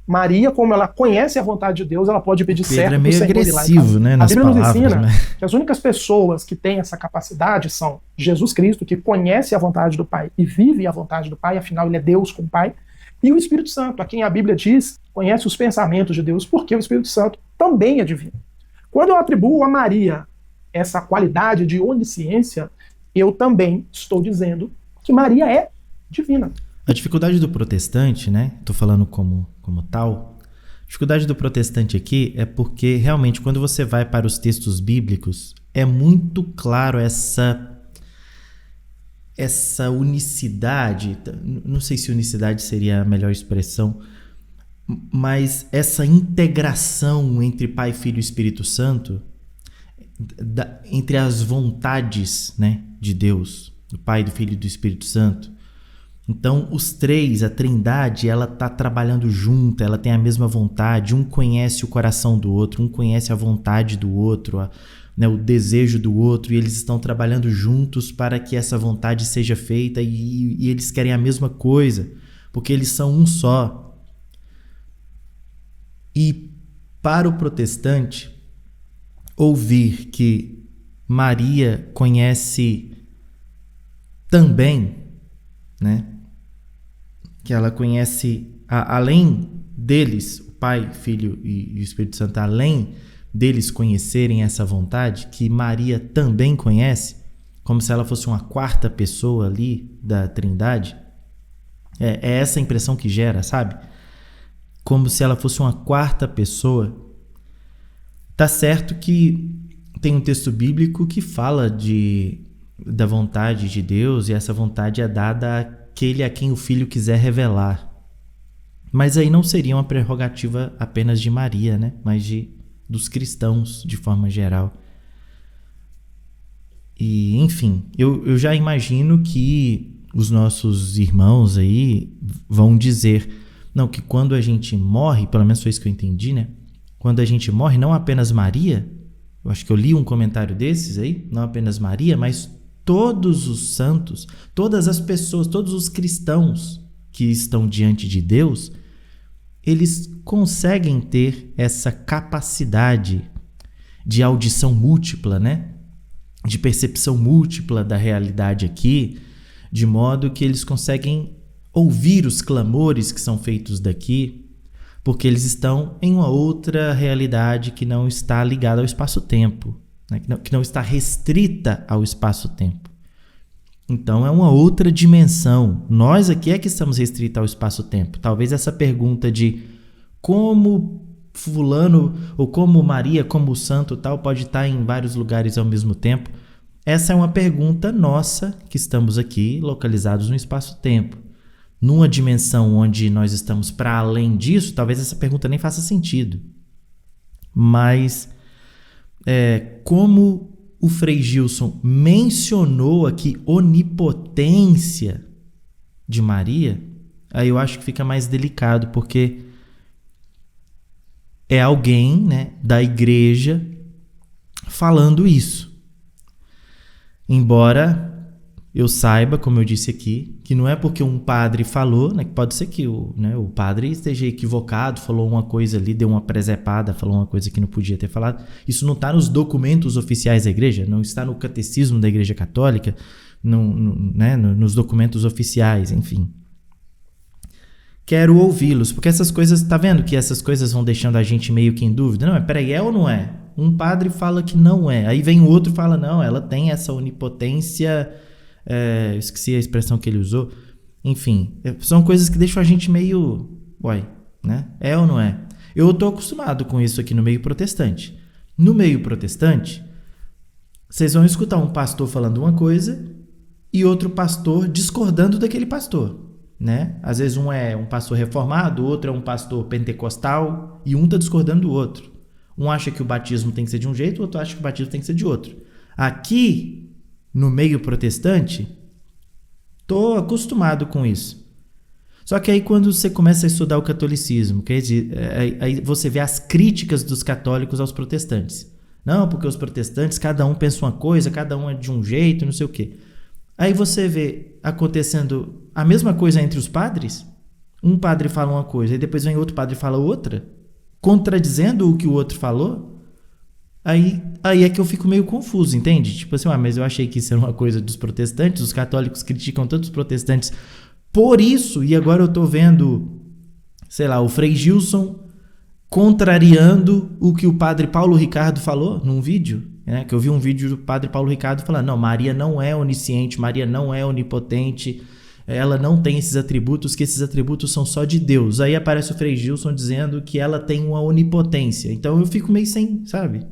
Maria, como ela conhece a vontade de Deus, ela pode pedir certo. Pedro é meio agressivo, né, nas palavras. A Bíblia nos ensina, né? que as únicas pessoas que têm essa capacidade são Jesus Cristo, que conhece a vontade do Pai e vive a vontade do Pai, afinal ele é Deus com o Pai, e o Espírito Santo, a quem a Bíblia diz, conhece os pensamentos de Deus, porque o Espírito Santo também é divino. Quando eu atribuo a Maria essa qualidade de onisciência, eu também estou dizendo que Maria é divina. A dificuldade do protestante, né? Tô falando como tal. A dificuldade do protestante aqui é porque realmente quando você vai para os textos bíblicos é muito claro essa unicidade, não sei se unicidade seria a melhor expressão, mas essa integração entre Pai, Filho e Espírito Santo, entre as vontades, né, de Deus, do Pai, do Filho e do Espírito Santo. Então, os três, a Trindade, ela está trabalhando junto, ela tem a mesma vontade, um conhece o coração do outro, um conhece a vontade do outro, né, o desejo do outro, e eles estão trabalhando juntos para que essa vontade seja feita, e eles querem a mesma coisa, porque eles são um só. E para o protestante, ouvir que Maria conhece também, né, que ela conhece, além deles, o Pai, Filho e o Espírito Santo, além deles conhecerem essa vontade, que Maria também conhece, como se ela fosse uma quarta pessoa ali da Trindade. É essa a impressão que gera, sabe? Como se ela fosse uma quarta pessoa. Tá certo que tem um texto bíblico que fala da vontade de Deus, e essa vontade é dada àquele a quem o Filho quiser revelar. Mas aí não seria uma prerrogativa apenas de Maria, né? Mas dos cristãos de forma geral. E, enfim, eu já imagino que os nossos irmãos aí vão dizer, não, que quando a gente morre, pelo menos foi isso que eu entendi, né? Quando a gente morre, não apenas Maria, eu acho que eu li um comentário desses aí, não apenas Maria, mas todos os santos, todas as pessoas, todos os cristãos que estão diante de Deus, eles conseguem ter essa capacidade de audição múltipla, né? De percepção múltipla da realidade aqui, de modo que eles conseguem ouvir os clamores que são feitos daqui, porque eles estão em uma outra realidade que não está ligada ao espaço-tempo, né? Que não está restrita ao espaço-tempo. Então é uma outra dimensão. Nós aqui é que estamos restritos ao espaço-tempo. Talvez essa pergunta de como fulano, ou como Maria, como o santo tal, pode estar em vários lugares ao mesmo tempo, essa é uma pergunta nossa, que estamos aqui localizados no espaço-tempo. Numa dimensão onde nós estamos para além disso, talvez essa pergunta nem faça sentido. Mas como o Frei Gilson mencionou aqui onipotência de Maria, aí eu acho que fica mais delicado, porque é alguém, né, da igreja falando isso. Embora eu saiba, como eu disse aqui, que não é porque um padre falou, né, que pode ser que o padre esteja equivocado, falou uma coisa ali, deu uma presepada, falou uma coisa que não podia ter falado. Isso não está nos documentos oficiais da igreja, não está no catecismo da Igreja Católica, nos documentos oficiais, enfim. Quero ouvi-los, porque essas coisas, tá vendo que essas coisas vão deixando a gente meio que em dúvida? Não, peraí, é ou não é? Um padre fala que não é, aí vem o outro e fala, não, ela tem essa onipotência... esqueci a expressão que ele usou. Enfim, são coisas que deixam a gente meio... né? É ou não é? Eu estou acostumado com isso aqui no meio protestante. No meio protestante, vocês vão escutar um pastor falando uma coisa e outro pastor discordando daquele pastor, né? Às vezes um é um pastor reformado, o outro é um pastor pentecostal e um está discordando do outro. Um acha que o batismo tem que ser de um jeito, o outro acha que o batismo tem que ser de outro. Aqui, no meio protestante, estou acostumado com isso. Só que aí quando você começa a estudar o catolicismo, quer dizer, aí você vê as críticas dos católicos aos protestantes. Não, porque os protestantes, cada um pensa uma coisa, cada um é de um jeito, não sei o quê. Aí você vê acontecendo a mesma coisa entre os padres. Um padre fala uma coisa, e depois vem outro padre e fala outra, contradizendo o que o outro falou. Aí é que eu fico meio confuso, entende? Tipo assim, mas eu achei que isso era uma coisa dos protestantes, os católicos criticam tanto os protestantes por isso, e agora eu tô vendo, sei lá, o Frei Gilson contrariando o que o padre Paulo Ricardo falou num vídeo, né? Que eu vi um vídeo do padre Paulo Ricardo falando, não, Maria não é onisciente, Maria não é onipotente, ela não tem esses atributos, que esses atributos são só de Deus. Aí aparece o Frei Gilson dizendo que ela tem uma onipotência. Então eu fico meio sem, sabe?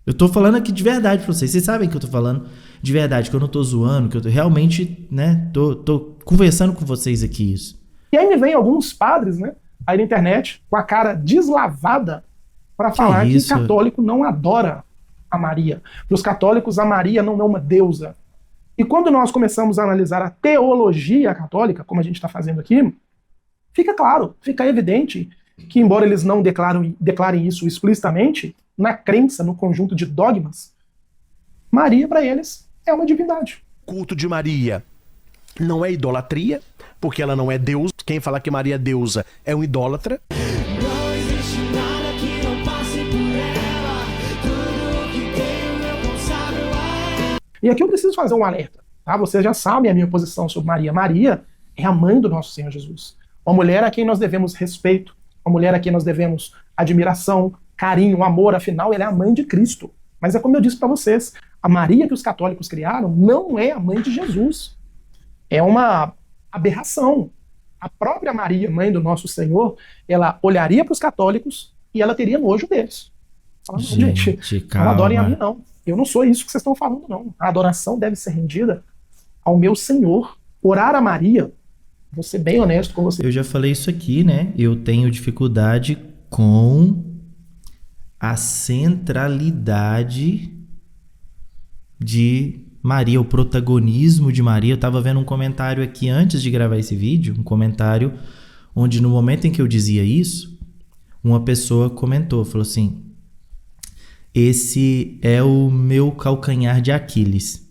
Eu tô falando aqui de verdade pra vocês. Vocês sabem que eu tô falando de verdade, que eu não tô zoando, que eu tô realmente, né, tô conversando com vocês aqui isso. E aí me vem alguns padres, né, aí na internet, com a cara deslavada para falar que católico não adora a Maria. Para os católicos, a Maria não é uma deusa. E quando nós começamos a analisar a teologia católica, como a gente está fazendo aqui, fica claro, fica evidente que, embora eles não declarem isso explicitamente, na crença, no conjunto de dogmas, Maria, para eles, é uma divindade. Culto de Maria não é idolatria, porque ela não é Deus. Quem fala que Maria é deusa é um idólatra. Não existe nada que não passe por ela. Tudo que tenho eu consagro a ela. E aqui eu preciso fazer um alerta, tá? Vocês já sabem a minha posição sobre Maria. Maria é a mãe do nosso Senhor Jesus. Uma mulher a quem nós devemos respeito, uma mulher a quem nós devemos admiração, carinho, amor. Afinal, ela é a mãe de Cristo. Mas é como eu disse para vocês, a Maria que os católicos criaram não é a mãe de Jesus. É uma aberração. A própria Maria, mãe do nosso Senhor, ela olharia para os católicos e ela teria nojo deles. Falando, gente, não adorem a mim, não. Eu não sou isso que vocês estão falando, não. A adoração deve ser rendida ao meu Senhor. Orar a Maria, vou ser bem honesto com você. Eu já falei isso aqui, né? Eu tenho dificuldade com a centralidade de Maria, o protagonismo de Maria. Eu estava vendo um comentário aqui antes de gravar esse vídeo, um comentário onde no momento em que eu dizia isso, uma pessoa comentou, falou assim: esse é o meu calcanhar de Aquiles.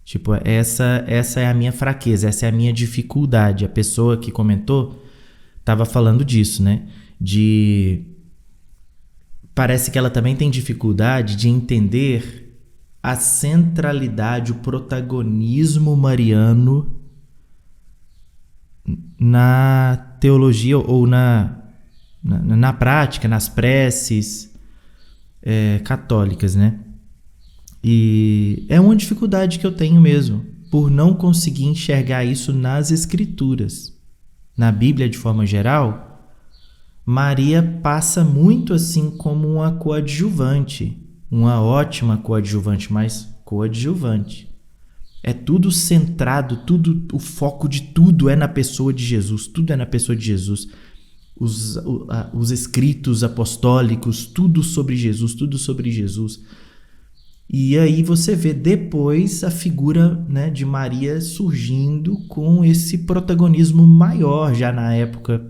Tipo, essa é a minha fraqueza, essa é a minha dificuldade. A pessoa que comentou estava falando disso, né? Parece que ela também tem dificuldade de entender a centralidade, o protagonismo mariano na teologia ou na prática, nas preces católicas, né? E é uma dificuldade que eu tenho mesmo, por não conseguir enxergar isso nas escrituras. Na Bíblia, de forma geral, Maria passa muito assim como uma coadjuvante, uma ótima coadjuvante, mas coadjuvante. É tudo centrado, tudo, o foco de tudo é na pessoa de Jesus, tudo é na pessoa de Jesus. Os escritos apostólicos, tudo sobre Jesus, tudo sobre Jesus. E aí você vê depois a figura, né, de Maria surgindo com esse protagonismo maior já na época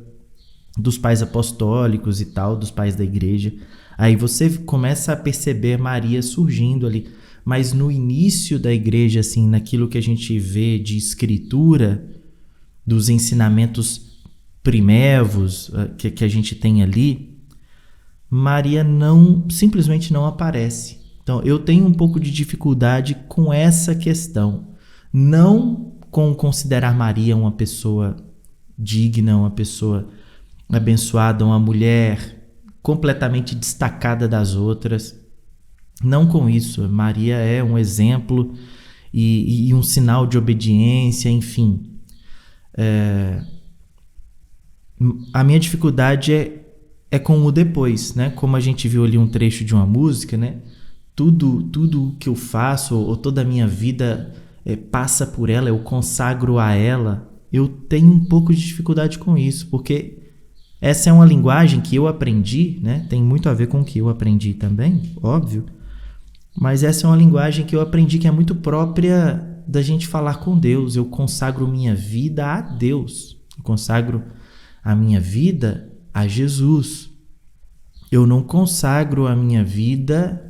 dos pais apostólicos e tal, dos pais da igreja. Aí você começa a perceber Maria surgindo ali. Mas no início da igreja, assim, naquilo que a gente vê de escritura, dos ensinamentos primevos que a gente tem ali, Maria simplesmente não aparece. Então, eu tenho um pouco de dificuldade com essa questão. Não com considerar Maria uma pessoa digna, uma pessoa abençoada, uma mulher completamente destacada das outras. Não com isso. Maria é um exemplo e um sinal de obediência, enfim. A minha dificuldade é com o depois, né? Como a gente viu ali um trecho de uma música, né? Tudo que eu faço, ou toda a minha vida passa por ela, eu consagro a ela. Eu tenho um pouco de dificuldade com isso, porque essa é uma linguagem que eu aprendi, né? Tem muito a ver com o que eu aprendi também, óbvio. Mas essa é uma linguagem que eu aprendi que é muito própria da gente falar com Deus. Eu consagro minha vida a Deus. Eu consagro a minha vida a Jesus. Eu não consagro a minha vida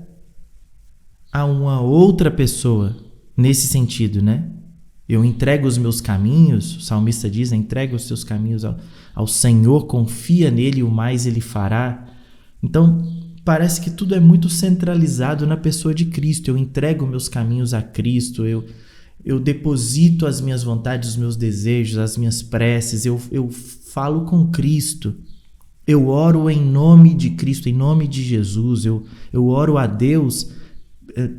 a uma outra pessoa, nesse sentido, né? Eu entrego os meus caminhos, o salmista diz, entrega os seus caminhos ao Senhor, confia nele, o mais ele fará. Então, parece que tudo é muito centralizado na pessoa de Cristo. Eu entrego meus caminhos a Cristo, eu deposito as minhas vontades, os meus desejos, as minhas preces, eu falo com Cristo. Eu oro em nome de Cristo, em nome de Jesus, eu oro a Deus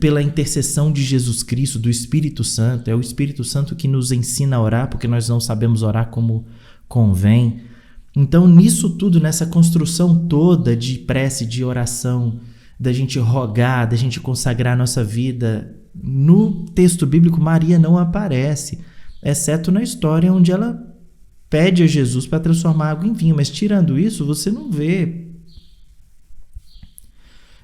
pela intercessão de Jesus Cristo, do Espírito Santo. É o Espírito Santo que nos ensina a orar, porque nós não sabemos orar como convém. Então, nisso tudo, nessa construção toda de prece, de oração, da gente rogar, da gente consagrar a nossa vida, no texto bíblico Maria não aparece, exceto na história onde ela pede a Jesus para transformar água em vinho. Mas tirando isso, você não vê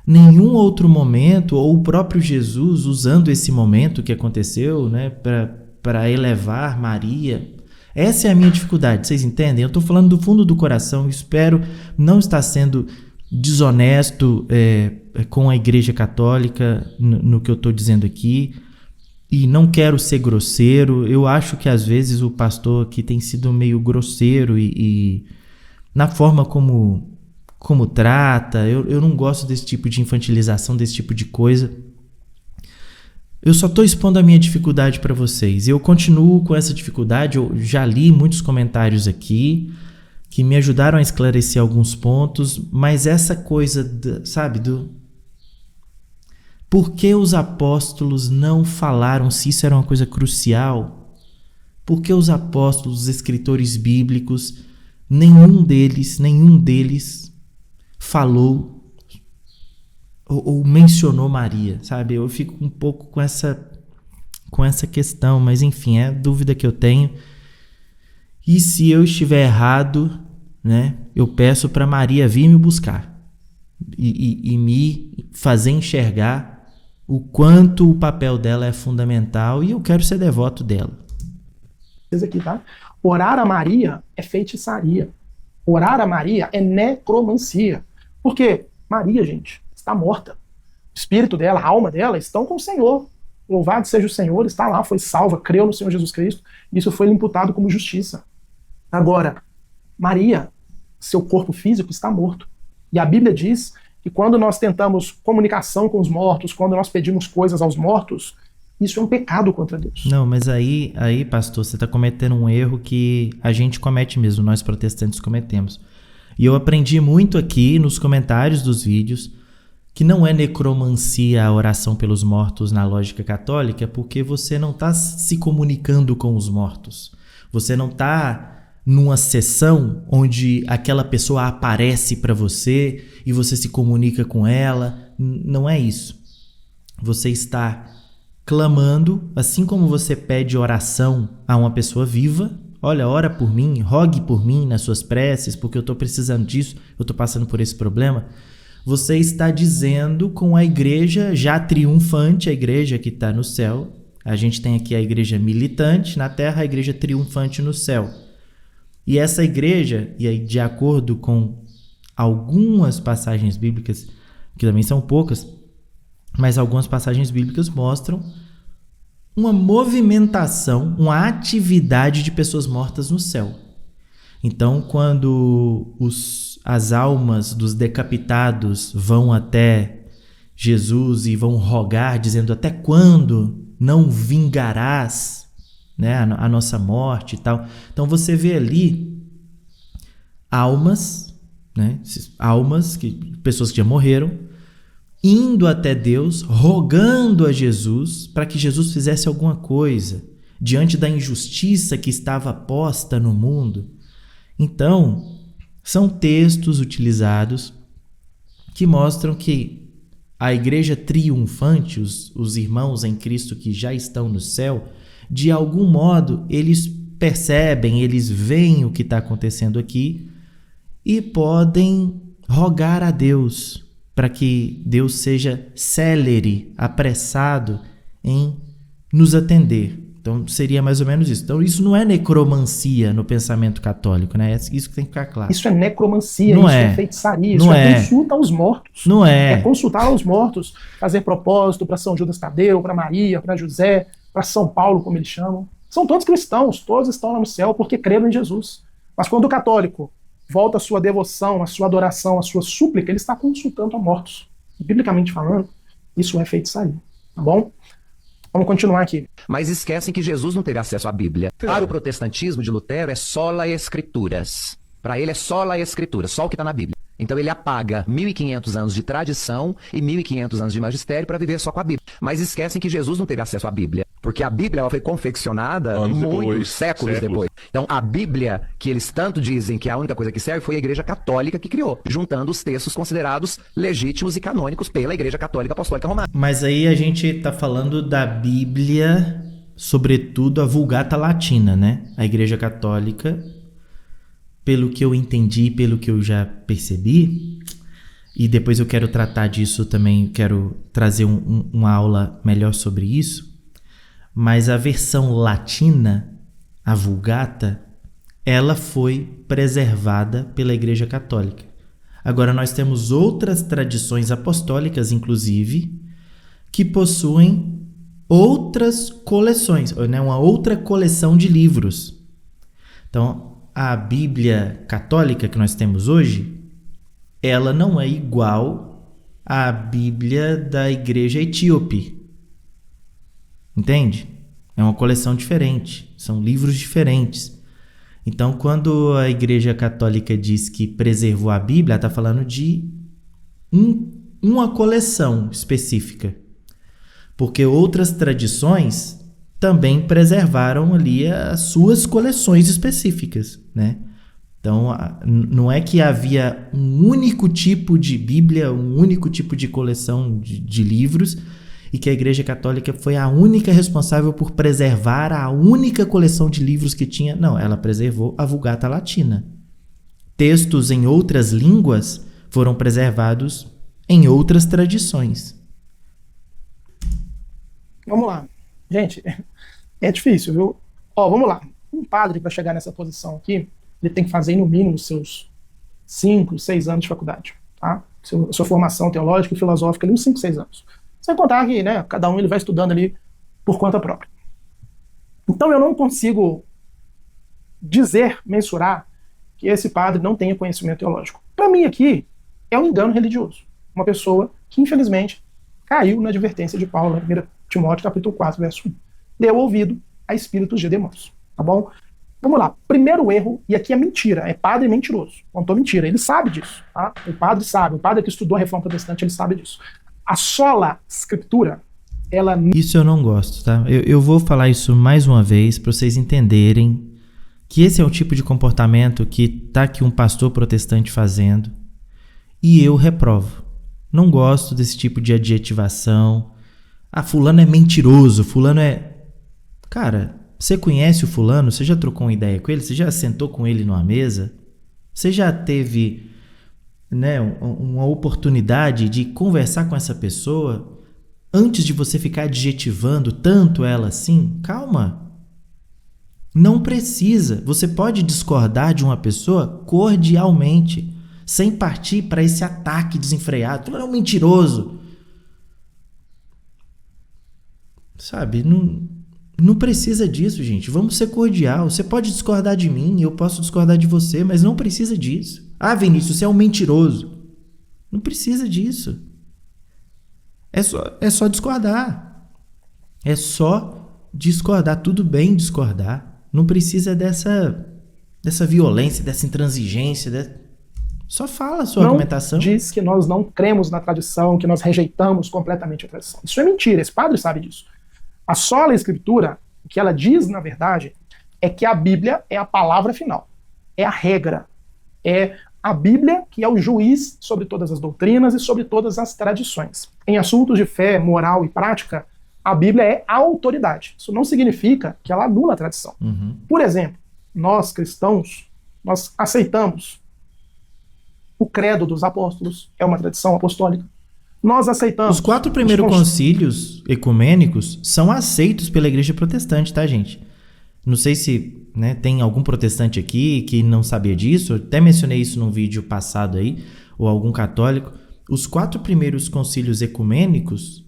nenhum outro momento, ou o próprio Jesus usando esse momento que aconteceu, né, para elevar Maria. Essa é a minha dificuldade, vocês entendem? Eu estou falando do fundo do coração, espero não estar sendo desonesto com a Igreja Católica no que eu estou dizendo aqui, e não quero ser grosseiro. Eu acho que às vezes o pastor aqui tem sido meio grosseiro e na forma como trata. Eu não gosto desse tipo de infantilização, desse tipo de coisa. Eu só estou expondo a minha dificuldade para vocês. Eu continuo com essa dificuldade. Eu já li muitos comentários aqui que me ajudaram a esclarecer alguns pontos, mas essa coisa, sabe, por que os apóstolos não falaram se isso era uma coisa crucial? Por que os apóstolos, os escritores bíblicos, nenhum deles falou ou mencionou Maria, sabe? Eu fico um pouco com essa questão, mas enfim, é a dúvida que eu tenho. E se eu estiver errado, né, eu peço para Maria vir me buscar e me fazer enxergar o quanto o papel dela é fundamental, e eu quero ser devoto dela. Aqui, tá? Orar a Maria é feitiçaria. Orar a Maria é necromancia. Porque Maria, gente, está morta. O espírito dela, a alma dela estão com o Senhor. Louvado seja o Senhor, está lá, foi salva, creu no Senhor Jesus Cristo. Isso foi imputado como justiça. Agora, Maria, seu corpo físico está morto. E a Bíblia diz que quando nós tentamos comunicação com os mortos, quando nós pedimos coisas aos mortos, isso é um pecado contra Deus. Não, mas aí pastor, você está cometendo um erro que a gente comete mesmo, nós protestantes cometemos. E eu aprendi muito aqui nos comentários dos vídeos que não é necromancia a oração pelos mortos na lógica católica, porque você não está se comunicando com os mortos. Você não está numa sessão onde aquela pessoa aparece para você e você se comunica com ela. Não é isso. Você está clamando, assim como você pede oração a uma pessoa viva. Olha, ora por mim, rogue por mim nas suas preces, porque eu estou precisando disso, eu estou passando por esse problema. Você está dizendo com a igreja já triunfante, a igreja que está no céu. A gente tem aqui a igreja militante na terra, a igreja triunfante no céu. E essa igreja, e aí de acordo com algumas passagens bíblicas, que também são poucas, mas algumas passagens bíblicas mostram uma movimentação, uma atividade de pessoas mortas no céu. Então, quando as almas dos decapitados vão até Jesus e vão rogar, dizendo: até quando não vingarás, né, a nossa morte e tal. Então você vê ali almas, né, pessoas que já morreram, indo até Deus, rogando a Jesus para que Jesus fizesse alguma coisa diante da injustiça que estava posta no mundo. Então, são textos utilizados que mostram que a igreja triunfante, os irmãos em Cristo que já estão no céu, de algum modo, eles percebem, eles veem o que está acontecendo aqui e podem rogar a Deus para que Deus seja célere, apressado em nos atender. Então, seria mais ou menos isso. Então, isso não é necromancia no pensamento católico, né? É isso que tem que ficar claro. Isso é necromancia, não isso é feitiçaria, isso não é consulta aos mortos. Não é. É consultar aos mortos, fazer propósito para São Judas Tadeu, para Maria, para José, para São Paulo, como eles chamam. São todos cristãos, todos estão lá no céu porque creram em Jesus. Mas quando o católico volta a sua devoção, a sua adoração, a sua súplica, ele está consultando a mortos. Biblicamente falando, isso é feitiçaria. Tá bom? Vamos continuar aqui. Mas esquecem que Jesus não teve acesso à Bíblia. Para o protestantismo de Lutero é sola escrituras. Para ele é sola escritura, só o que está na Bíblia. Então ele apaga 1.500 anos de tradição e 1.500 anos de magistério para viver só com a Bíblia. Mas esquecem que Jesus não teve acesso à Bíblia, porque a Bíblia ela foi confeccionada séculos depois. Então a Bíblia, que eles tanto dizem que é a única coisa que serve, foi a Igreja Católica que criou, juntando os textos considerados legítimos e canônicos pela Igreja Católica Apostólica Romana. Mas aí a gente tá falando da Bíblia, sobretudo a Vulgata Latina, né? A Igreja Católica, pelo que eu entendi, pelo que eu já percebi, e depois eu quero tratar disso também, quero trazer uma aula melhor sobre isso, mas a versão latina, a Vulgata, ela foi preservada pela Igreja Católica. Agora nós temos outras tradições apostólicas, inclusive, que possuem outras coleções, né? Uma outra coleção de livros. Então, a Bíblia católica que nós temos hoje, ela não é igual à Bíblia da Igreja Etíope. Entende? É uma coleção diferente, são livros diferentes. Então, quando a Igreja Católica diz que preservou a Bíblia, ela está falando de uma coleção específica. Porque outras tradições também preservaram ali as suas coleções específicas, né? Então, não é que havia um único tipo de Bíblia, um único tipo de coleção de livros, e que a Igreja Católica foi a única responsável por preservar a única coleção de livros que tinha. Não, ela preservou a Vulgata Latina. Textos em outras línguas foram preservados em outras tradições. Vamos lá. Gente, é difícil, viu? Ó, vamos lá. Um padre, para chegar nessa posição aqui, ele tem que fazer, no mínimo, seus 5, 6 anos de faculdade, tá? Sua formação teológica e filosófica ali, uns 5, 6 anos. Sem contar que, né, cada um ele vai estudando ali por conta própria. Então eu não consigo mensurar que esse padre não tenha conhecimento teológico. Para mim aqui, é um engano religioso. Uma pessoa que, infelizmente, caiu na advertência de Paulo, na 1 Timóteo, capítulo 4, verso 1. Deu ouvido a espíritos de demônios, tá bom? Vamos lá. Primeiro erro, e aqui é mentira, é padre mentiroso. Contou mentira, ele sabe disso, tá? O padre sabe, o padre que estudou a Reforma Protestante, ele sabe disso. A sola escritura, ela... Isso eu não gosto, tá? Eu vou falar isso mais uma vez para vocês entenderem que esse é o tipo de comportamento que tá aqui um pastor protestante fazendo e eu reprovo. Não gosto desse tipo de adjetivação. Ah, fulano é mentiroso, fulano é... Cara, você conhece o fulano? Você já trocou uma ideia com ele? Você já sentou com ele numa mesa? Você já teve, né, uma oportunidade de conversar com essa pessoa antes de você ficar adjetivando tanto ela assim? Calma. Não precisa. Você pode discordar de uma pessoa cordialmente, sem partir para esse ataque desenfreado. Fulano é um mentiroso. Sabe, não precisa disso, gente. Vamos ser cordial. Você pode discordar de mim, eu posso discordar de você, mas não precisa disso. Ah, Vinícius, você é um mentiroso. Não precisa disso. É só discordar. É só discordar. Tudo bem discordar. Não precisa dessa violência, dessa intransigência. Só fala a sua argumentação. Diz que nós não cremos na tradição, que nós rejeitamos completamente a tradição. Isso é mentira, esse padre sabe disso. A sola escritura, o que ela diz, na verdade, é que a Bíblia é a palavra final, é a regra, é a Bíblia que é o juiz sobre todas as doutrinas e sobre todas as tradições. Em assuntos de fé, moral e prática, a Bíblia é a autoridade. Isso não significa que ela anula a tradição. Por exemplo, nós cristãos, nós aceitamos o credo dos apóstolos, é uma tradição apostólica. Nós aceitamos... Os 4 primeiros concílios ecumênicos são aceitos pela Igreja Protestante, tá, gente? Não sei se, né, tem algum protestante aqui que não sabia disso, eu até mencionei isso num vídeo passado aí, ou algum católico. Os 4 primeiros concílios ecumênicos,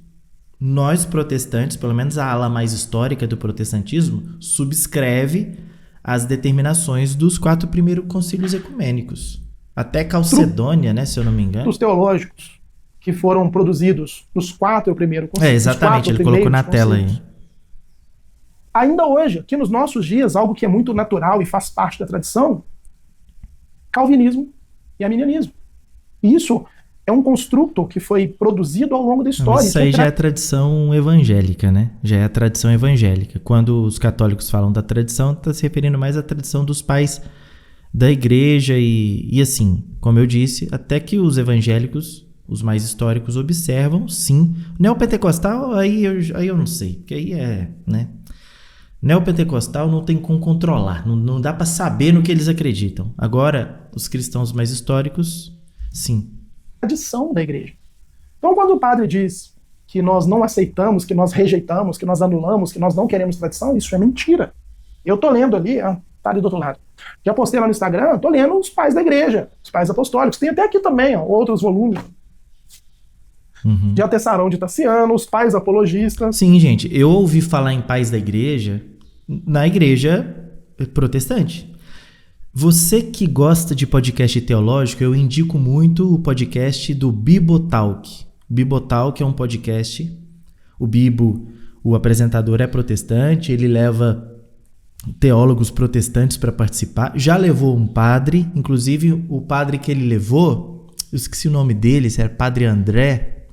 nós protestantes, pelo menos a ala mais histórica do protestantismo, subscreve as determinações dos 4 primeiros concílios ecumênicos. Até Calcedônia, né, se eu não me engano. Os teológicos que foram produzidos nos 4 primeiros concílios. Exatamente, ele colocou na tela aí. Ainda hoje, aqui nos nossos dias, algo que é muito natural e faz parte da tradição, calvinismo e arminianismo. Isso é um construto que foi produzido ao longo da história. Mas isso aí já é tradição evangélica, né? Já é a tradição evangélica. Quando os católicos falam da tradição, está se referindo mais à tradição dos pais da igreja e assim, como eu disse, até que os evangélicos, os mais históricos, observam, sim. Neopentecostal, aí eu não sei, porque aí é, né? Neopentecostal não tem como controlar, não dá para saber no que eles acreditam. Agora, os cristãos mais históricos, sim. Tradição da igreja. Então, quando o padre diz que nós não aceitamos, que nós rejeitamos, que nós anulamos, que nós não queremos tradição, isso é mentira. Eu tô lendo ali, tá ali do outro lado. Já postei lá no Instagram, tô lendo os pais da igreja, os pais apostólicos. Tem até aqui também, outros volumes. De Atessarão de Tassiano, os pais apologistas. Sim, gente, eu ouvi falar em pais da igreja na igreja protestante. Você que gosta de podcast teológico, eu indico muito o podcast do Bibotalk. Bibotalk é um podcast. O Bibo, o apresentador, é protestante, ele leva teólogos protestantes para participar. Já levou um padre, inclusive o padre que ele levou, eu esqueci o nome dele, se era Padre André,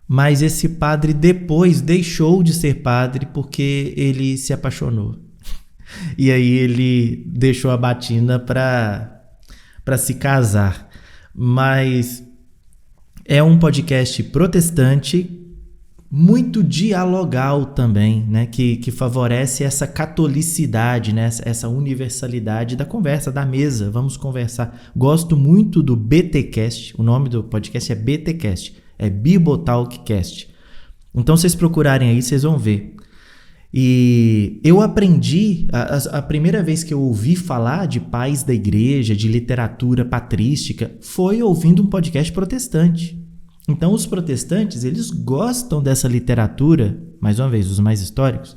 mas esse padre depois deixou de ser padre porque ele se apaixonou. E aí ele deixou a batina para se casar. Mas é um podcast protestante muito dialogal também, né? Que favorece essa catolicidade, né? Essa universalidade da conversa, da mesa. Vamos conversar. Gosto muito do BTcast. O nome do podcast é BTcast. É Bibotalkcast. Então, vocês procurarem aí, vocês vão ver. E eu aprendi, a primeira vez que eu ouvi falar de pais da igreja, de literatura patrística, foi ouvindo um podcast protestante. Então, os protestantes, eles gostam dessa literatura, mais uma vez, os mais históricos,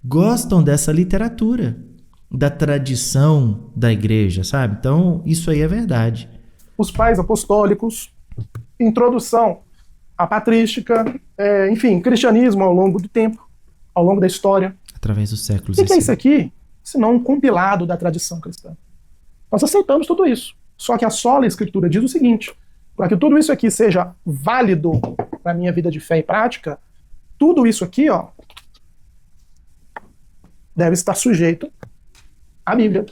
gostam dessa literatura, da tradição da igreja, sabe? Então, isso aí é verdade. Os pais apostólicos, introdução à patrística, enfim, cristianismo ao longo do tempo, ao longo da história. Através dos séculos. O que é isso aqui? Senão um compilado da tradição cristã. Nós aceitamos tudo isso. Só que a sola escritura diz o seguinte: para que tudo isso aqui seja válido para a minha vida de fé e prática, tudo isso aqui, deve estar sujeito à Bíblia.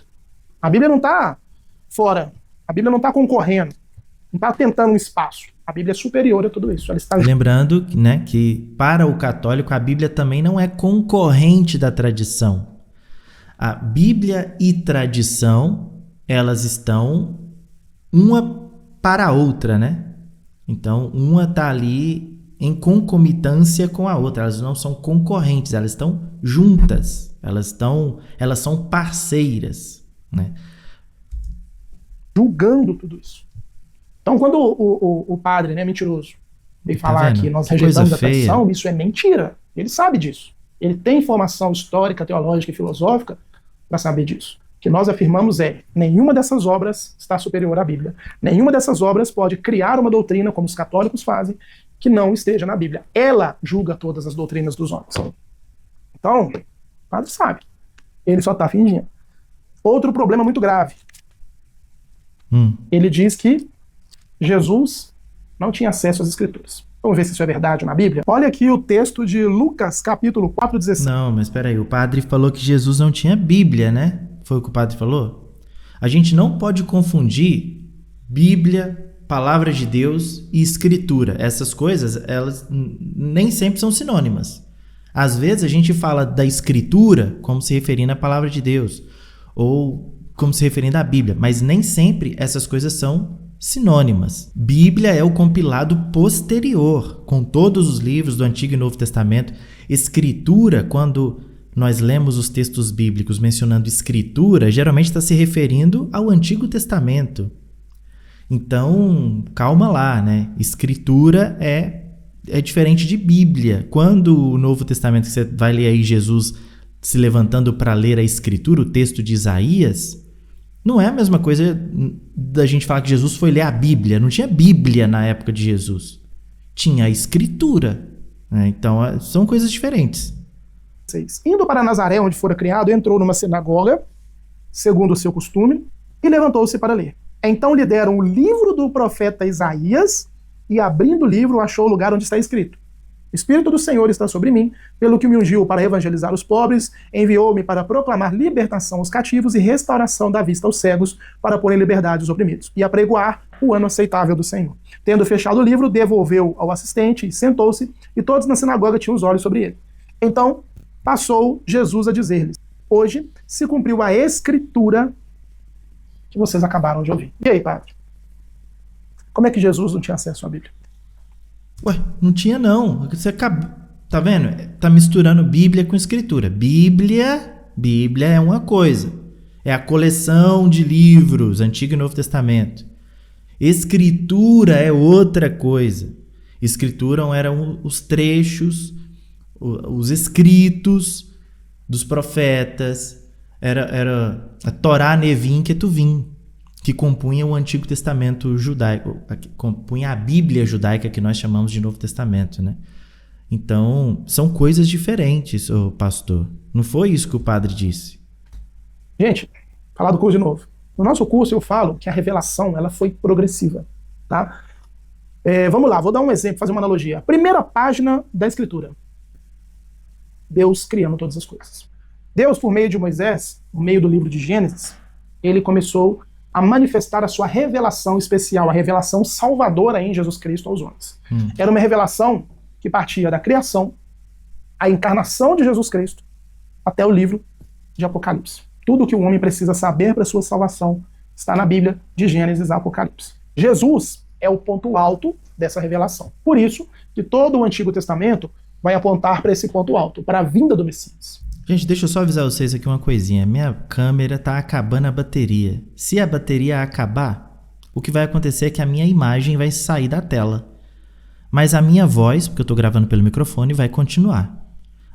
A Bíblia não está fora. A Bíblia não está concorrendo. Não está tentando um espaço. A Bíblia é superior a tudo isso. Ela está... Lembrando, né, que para o católico a Bíblia também não é concorrente da tradição. A Bíblia e tradição, elas estão uma para a outra, né? Então, uma está ali em concomitância com a outra. Elas não são concorrentes, elas estão juntas. Elas são parceiras, né? Julgando tudo isso. Então, quando o padre, né, mentiroso, vem falar que nós rejeitamos a tradição, isso é mentira. Ele sabe disso. Ele tem informação histórica, teológica e filosófica para saber disso. O que nós afirmamos nenhuma dessas obras está superior à Bíblia. Nenhuma dessas obras pode criar uma doutrina, como os católicos fazem, que não esteja na Bíblia. Ela julga todas as doutrinas dos homens. Então, o padre sabe. Ele só está fingindo. Outro problema muito grave. Ele diz que Jesus não tinha acesso às escrituras. Vamos ver se isso é verdade na Bíblia? Olha aqui o texto de Lucas, capítulo 4:16. Não, mas espera aí, o padre falou que Jesus não tinha Bíblia, né? Foi o que o padre falou? A gente não pode confundir Bíblia, palavra de Deus e escritura. Essas coisas, elas nem sempre são sinônimas. Às vezes a gente fala da escritura como se referindo à palavra de Deus, ou como se referindo à Bíblia, mas nem sempre essas coisas são sinônimas. Bíblia é o compilado posterior, com todos os livros do Antigo e Novo Testamento. Escritura, quando nós lemos os textos bíblicos mencionando escritura, geralmente está se referindo ao Antigo Testamento. Então, calma lá, né? Escritura é diferente de Bíblia. Quando o Novo Testamento, você vai ler aí Jesus se levantando para ler a escritura, o texto de Isaías, não é a mesma coisa da gente falar que Jesus foi ler a Bíblia. Não tinha Bíblia na época de Jesus. Tinha a escritura, né? Então, são coisas diferentes. Indo para Nazaré, onde fora criado, entrou numa sinagoga, segundo o seu costume, e levantou-se para ler. Então lhe deram o livro do profeta Isaías, e abrindo o livro, achou o lugar onde está escrito: o Espírito do Senhor está sobre mim, pelo que me ungiu para evangelizar os pobres, enviou-me para proclamar libertação aos cativos e restauração da vista aos cegos, para pôr em liberdade os oprimidos, e apregoar o ano aceitável do Senhor. Tendo fechado o livro, devolveu ao assistente, sentou-se, e todos na sinagoga tinham os olhos sobre ele. Então passou Jesus a dizer-lhes: hoje se cumpriu a escritura que vocês acabaram de ouvir. E aí, padre? Como é que Jesus não tinha acesso à Bíblia? Ué, não tinha não. Você acabou, tá vendo? Tá misturando Bíblia com Escritura. Bíblia é uma coisa. É a coleção de livros, Antigo e Novo Testamento. Escritura é outra coisa. Escritura eram os trechos, os escritos dos profetas. Era a Torá, Nevim, Ketuvim, que compunha o Antigo Testamento judaico, compunha a Bíblia judaica que nós chamamos de Novo Testamento, né? Então, são coisas diferentes, ô pastor. Não foi isso que o padre disse. Gente, falar do curso de novo. No nosso curso eu falo que a revelação ela foi progressiva, tá? Vamos lá, vou dar um exemplo, fazer uma analogia. Primeira página da Escritura. Deus criando todas as coisas. Deus, por meio de Moisés, por meio do livro de Gênesis, ele começou a manifestar a sua revelação especial, a revelação salvadora em Jesus Cristo aos homens. Era uma revelação que partia da criação, a encarnação de Jesus Cristo, até o livro de Apocalipse. Tudo o que o homem precisa saber para sua salvação está na Bíblia, de Gênesis a Apocalipse. Jesus é o ponto alto dessa revelação. Por isso que todo o Antigo Testamento vai apontar para esse ponto alto, para a vinda do Messias. Gente, deixa eu só avisar vocês aqui uma coisinha. Minha câmera tá acabando a bateria. Se a bateria acabar, o que vai acontecer é que a minha imagem vai sair da tela. Mas a minha voz, porque eu tô gravando pelo microfone, vai continuar.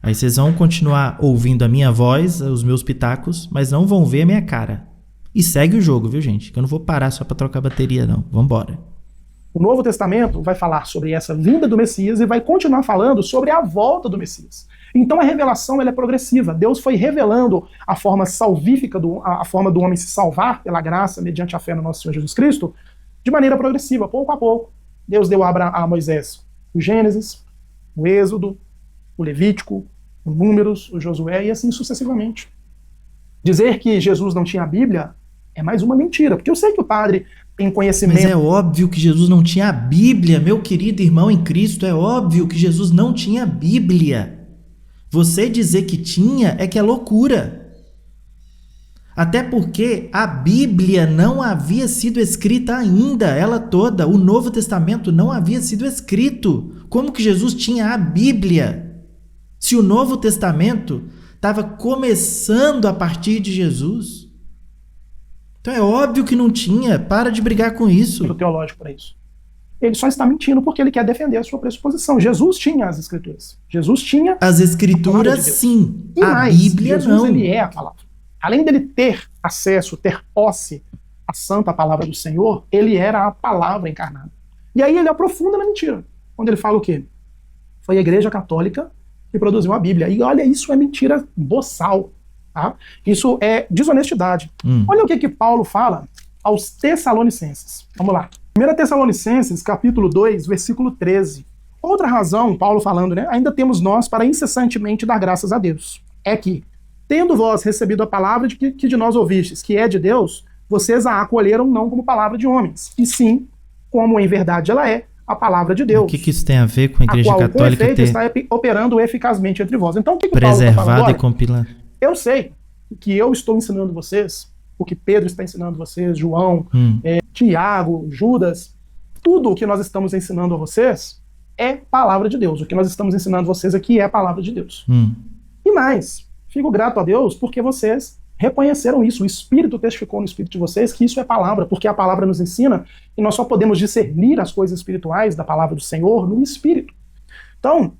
Aí vocês vão continuar ouvindo a minha voz, os meus pitacos, mas não vão ver a minha cara. E segue o jogo, viu, gente? Que eu não vou parar só pra trocar bateria, não. Vambora. O Novo Testamento vai falar sobre essa vinda do Messias e vai continuar falando sobre a volta do Messias. Então a revelação ela é progressiva. Deus foi revelando a forma salvífica, a forma do homem se salvar pela graça, mediante a fé no nosso Senhor Jesus Cristo, de maneira progressiva, pouco a pouco. Deus deu a Moisés o Gênesis, o Êxodo, o Levítico, o Números, o Josué e assim sucessivamente. Dizer que Jesus não tinha a Bíblia é mais uma mentira, porque eu sei que o padre tem conhecimento... Mas é óbvio que Jesus não tinha a Bíblia, meu querido irmão em Cristo, é óbvio que Jesus não tinha a Bíblia. Você dizer que tinha é que é loucura. Até porque a Bíblia não havia sido escrita ainda, ela toda. O Novo Testamento não havia sido escrito. Como que Jesus tinha a Bíblia? Se o Novo Testamento estava começando a partir de Jesus. Então é óbvio que não tinha. Para de brigar com isso. O teológico para isso. Ele só está mentindo porque ele quer defender a sua pressuposição. Jesus tinha as Escrituras. Jesus tinha as Escrituras, de sim. E a mais, Bíblia Jesus, não. Ele é a palavra. Além dele ter acesso, ter posse à santa palavra do Senhor, ele era a palavra encarnada. E aí ele aprofunda na mentira. Quando ele fala o quê? Foi a Igreja Católica que produziu a Bíblia. E olha, isso é mentira boçal. Tá? Isso é desonestidade. Olha o que Paulo fala aos Tessalonicenses. Vamos lá. 1 Tessalonicenses, capítulo 2, versículo 13. Outra razão, Paulo falando, né? Ainda temos nós para incessantemente dar graças a Deus. É que, tendo vós recebido a palavra que de nós ouvistes, que é de Deus, vocês a acolheram não como palavra de homens, e sim, como em verdade ela é, a palavra de Deus. O que isso tem a ver com a Igreja Católica ter está operando eficazmente entre vós? Então, o que preservado Paulo está falando agora? E compilado? Eu sei que eu estou ensinando vocês, o que Pedro está ensinando vocês, João, Tiago, Judas, tudo o que nós estamos ensinando a vocês é palavra de Deus. O que nós estamos ensinando vocês aqui é a palavra de Deus. E mais, fico grato a Deus porque vocês reconheceram isso. O Espírito testificou no Espírito de vocês que isso é palavra, porque a palavra nos ensina e nós só podemos discernir as coisas espirituais da palavra do Senhor no Espírito. Então,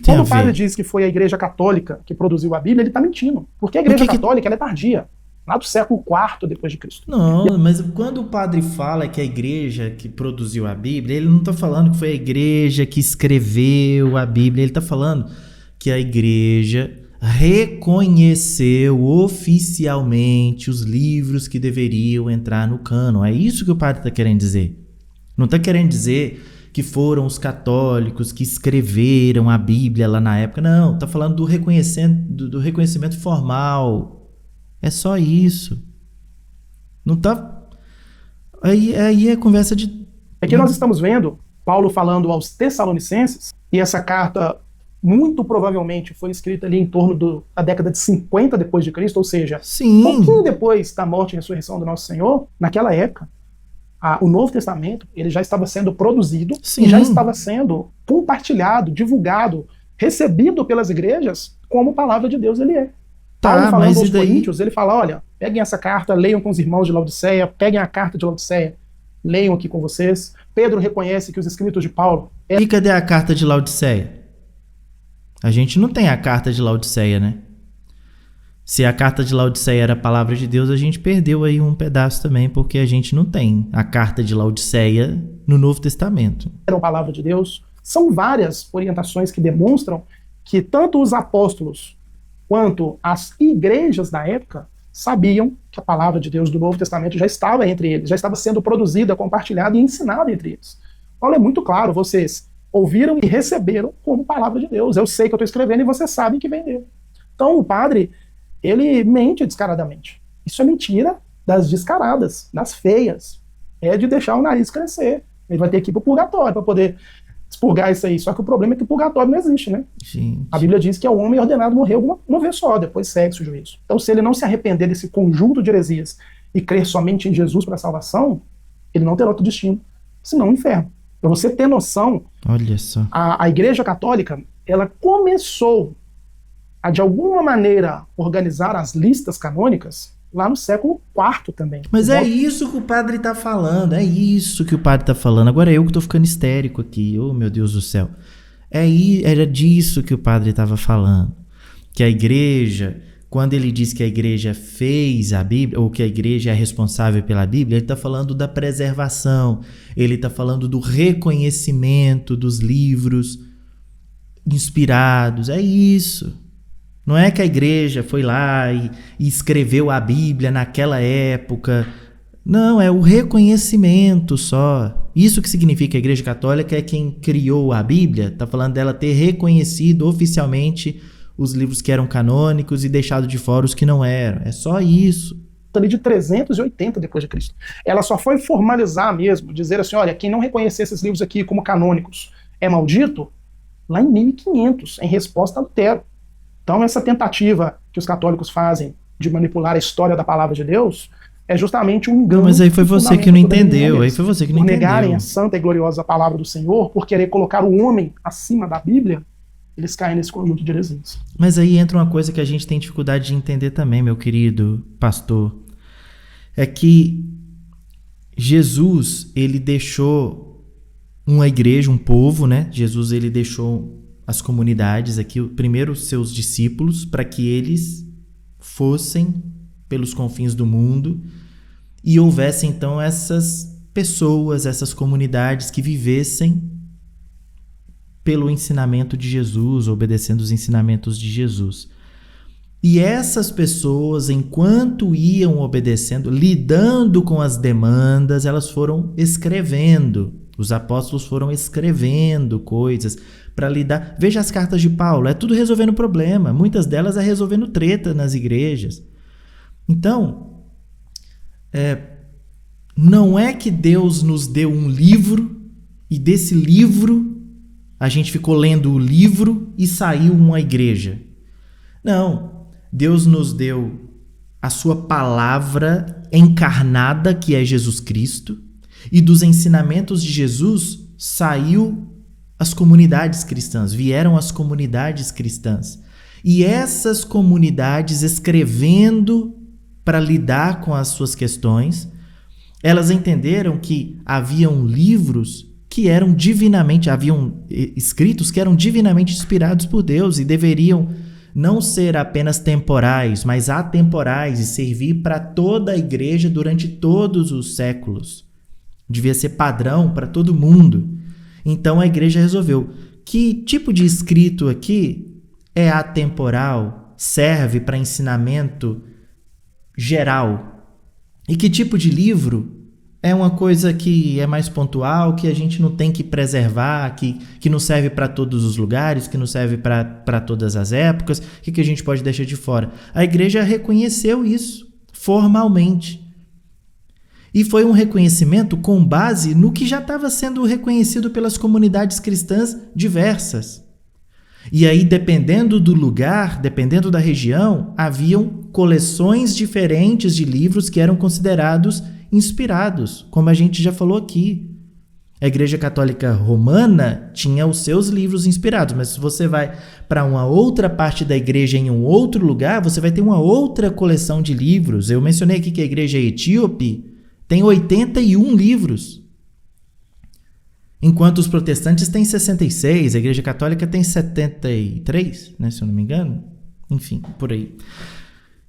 quando o padre diz que foi a Igreja Católica que produziu a Bíblia, ele está mentindo. Porque a Igreja Católica ela é tardia. Lá do século IV depois de Cristo. Não, mas quando o padre fala que a igreja que produziu a Bíblia, ele não está falando que foi a igreja que escreveu a Bíblia, ele está falando que a igreja reconheceu oficialmente os livros que deveriam entrar no cânon. É isso que o padre está querendo dizer. Não está querendo dizer que foram os católicos que escreveram a Bíblia lá na época. Não, está falando do reconhecimento formal. É só isso. Não tá... Aí é conversa de... Aqui nós estamos vendo Paulo falando aos Tessalonicenses, e essa carta muito provavelmente foi escrita ali em torno da década de 50 depois de Cristo, ou seja, Sim. pouquinho depois da morte e ressurreição do nosso Senhor. Naquela época, o Novo Testamento ele já estava sendo produzido. Sim. E já estava sendo compartilhado, divulgado, recebido pelas igrejas como palavra de Deus ele é. Paulo falando aos Coríntios, ele fala, olha, peguem essa carta, leiam com os irmãos de Laodiceia, peguem a carta de Laodiceia, leiam aqui com vocês. Pedro reconhece que os escritos de Paulo... E cadê a carta de Laodiceia? A gente não tem a carta de Laodiceia, né? Se a carta de Laodiceia era a palavra de Deus, a gente perdeu aí um pedaço também, porque a gente não tem a carta de Laodiceia no Novo Testamento. Era a palavra de Deus. São várias orientações que demonstram que tanto os apóstolos quanto as igrejas da época sabiam que a palavra de Deus do Novo Testamento já estava entre eles, já estava sendo produzida, compartilhada e ensinada entre eles. Paulo é muito claro, vocês ouviram e receberam como palavra de Deus. Eu sei que eu estou escrevendo e vocês sabem que vem dele. Então o padre, ele mente descaradamente. Isso é mentira das descaradas, das feias. É de deixar o nariz crescer. Ele vai ter que ir para o purgatório para poder expurgar isso aí. Só que o problema é que o purgatório não existe, né? Gente. A Bíblia diz que é o homem ordenado morrer uma vez só, depois segue-se o juízo. Então se ele não se arrepender desse conjunto de heresias e crer somente em Jesus para a salvação, ele não terá outro destino, senão o inferno. Para você ter noção, olha só, a Igreja Católica, ela começou a, de alguma maneira, organizar as listas canônicas lá no século IV também. Mas é isso que o padre tá falando, é isso que o padre tá falando. Agora eu que tô ficando histérico aqui, oh meu Deus do céu. Era disso que o padre estava falando. Que a igreja, quando ele diz que a igreja fez a Bíblia, ou que a igreja é responsável pela Bíblia, ele está falando da preservação, ele está falando do reconhecimento dos livros inspirados, é isso. Não é que a igreja foi lá e escreveu a Bíblia naquela época. Não, é o reconhecimento só. Isso que significa a Igreja Católica é quem criou a Bíblia, está falando dela ter reconhecido oficialmente os livros que eram canônicos e deixado de fora os que não eram. É só isso. Ali de 380 depois de Cristo. Ela só foi formalizar mesmo, dizer assim, olha, quem não reconhecer esses livros aqui como canônicos é maldito, lá em 1500, em resposta a Lutero. Então essa tentativa que os católicos fazem de manipular a história da palavra de Deus é justamente um engano. Mas aí foi você que não entendeu. Aí foi você que não entendeu. Por negarem a santa e gloriosa palavra do Senhor, por querer colocar o homem acima da Bíblia, eles caem nesse conjunto de heresias. Mas aí entra uma coisa que a gente tem dificuldade de entender também, meu querido pastor. É que Jesus, ele deixou uma igreja, um povo, né? Jesus, ele deixou as comunidades aqui, primeiro os seus discípulos, para que eles fossem pelos confins do mundo e houvesse então essas pessoas, essas comunidades que vivessem pelo ensinamento de Jesus, obedecendo os ensinamentos de Jesus. E essas pessoas, enquanto iam obedecendo, lidando com as demandas, elas foram escrevendo. Os apóstolos foram escrevendo coisas para lidar. Veja as cartas de Paulo, é tudo resolvendo problema. Muitas delas é resolvendo treta nas igrejas. Então, não é que Deus nos deu um livro e desse livro a gente ficou lendo o livro e saiu uma igreja. Não, Deus nos deu a sua palavra encarnada, que é Jesus Cristo, e dos ensinamentos de Jesus saiu as comunidades cristãs, vieram as comunidades cristãs. E essas comunidades, escrevendo para lidar com as suas questões, elas entenderam que haviam livros que eram divinamente, haviam escritos que eram divinamente inspirados por Deus e deveriam não ser apenas temporais, mas atemporais e servir para toda a igreja durante todos os séculos. Devia ser padrão para todo mundo. Então a igreja resolveu: que tipo de escrito aqui é atemporal serve para ensinamento geral? E que tipo de livro é uma coisa que é mais pontual, que a gente não tem que preservar, que não serve para todos os lugares, que não serve para todas as épocas, que a gente pode deixar de fora? A igreja reconheceu isso formalmente. E foi um reconhecimento com base no que já estava sendo reconhecido pelas comunidades cristãs diversas. E aí, dependendo do lugar, dependendo da região, haviam coleções diferentes de livros que eram considerados inspirados, como a gente já falou aqui. A Igreja Católica Romana tinha os seus livros inspirados, mas se você vai para uma outra parte da igreja em um outro lugar, você vai ter uma outra coleção de livros. Eu mencionei aqui que a Igreja Etíope tem 81 livros, enquanto os protestantes têm 66, a Igreja Católica tem 73, né, se eu não me engano. Enfim, por aí.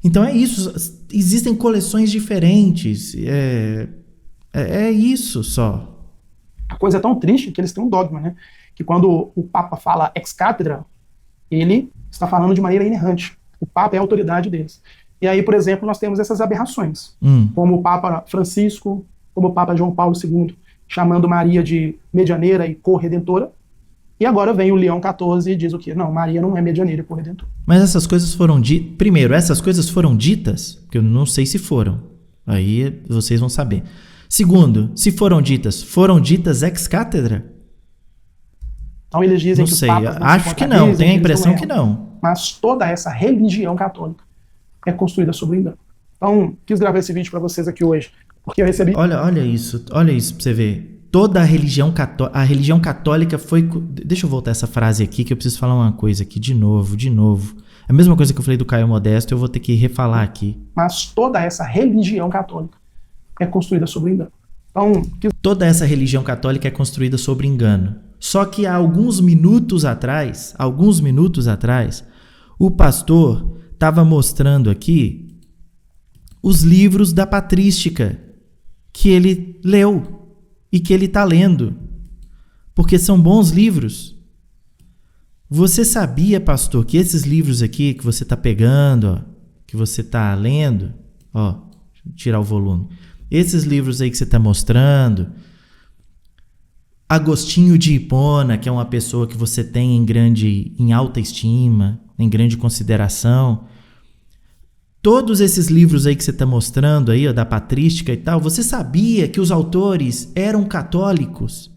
Então é isso, existem coleções diferentes, é isso só. A coisa é tão triste que eles têm um dogma, né? Que quando o Papa fala ex cátedra, ele está falando de maneira inerrante. O Papa é a autoridade deles. E aí, por exemplo, nós temos essas aberrações, como o Papa Francisco, como o Papa João Paulo II, chamando Maria de medianeira e corredentora. E agora vem o Leão XIV e diz o quê? Não, Maria não é medianeira e corredentora. Mas essas coisas foram ditas... Primeiro, essas coisas foram ditas? Porque eu não sei se foram. Aí vocês vão saber. Segundo, se foram ditas ex cátedra? Então eles dizem não que sei, os papas não acho que não, tenho a impressão que não. Mas toda essa religião católica é construída sobre o engano. Então, quis gravar esse vídeo para vocês aqui hoje, porque eu recebi... Olha isso pra você ver. Toda a religião católica foi... Deixa eu voltar essa frase aqui, que eu preciso falar uma coisa aqui de novo. A mesma coisa que eu falei do Caio Modesto, eu vou ter que refalar aqui. Mas toda essa religião católica é construída sobre engano. Então, toda essa religião católica é construída sobre engano. Só que há alguns minutos atrás, o pastor estava mostrando aqui os livros da patrística que ele leu e que ele está lendo, porque são bons livros. Você sabia, pastor, que esses livros aqui que você está pegando, ó, que você está lendo, ó, deixa eu tirar o volume, esses livros aí que você está mostrando, Agostinho de Hipona, que é uma pessoa que você tem em alta estima, em grande consideração, todos esses livros aí que você está mostrando aí, ó, da patrística e tal, você sabia que os autores eram católicos?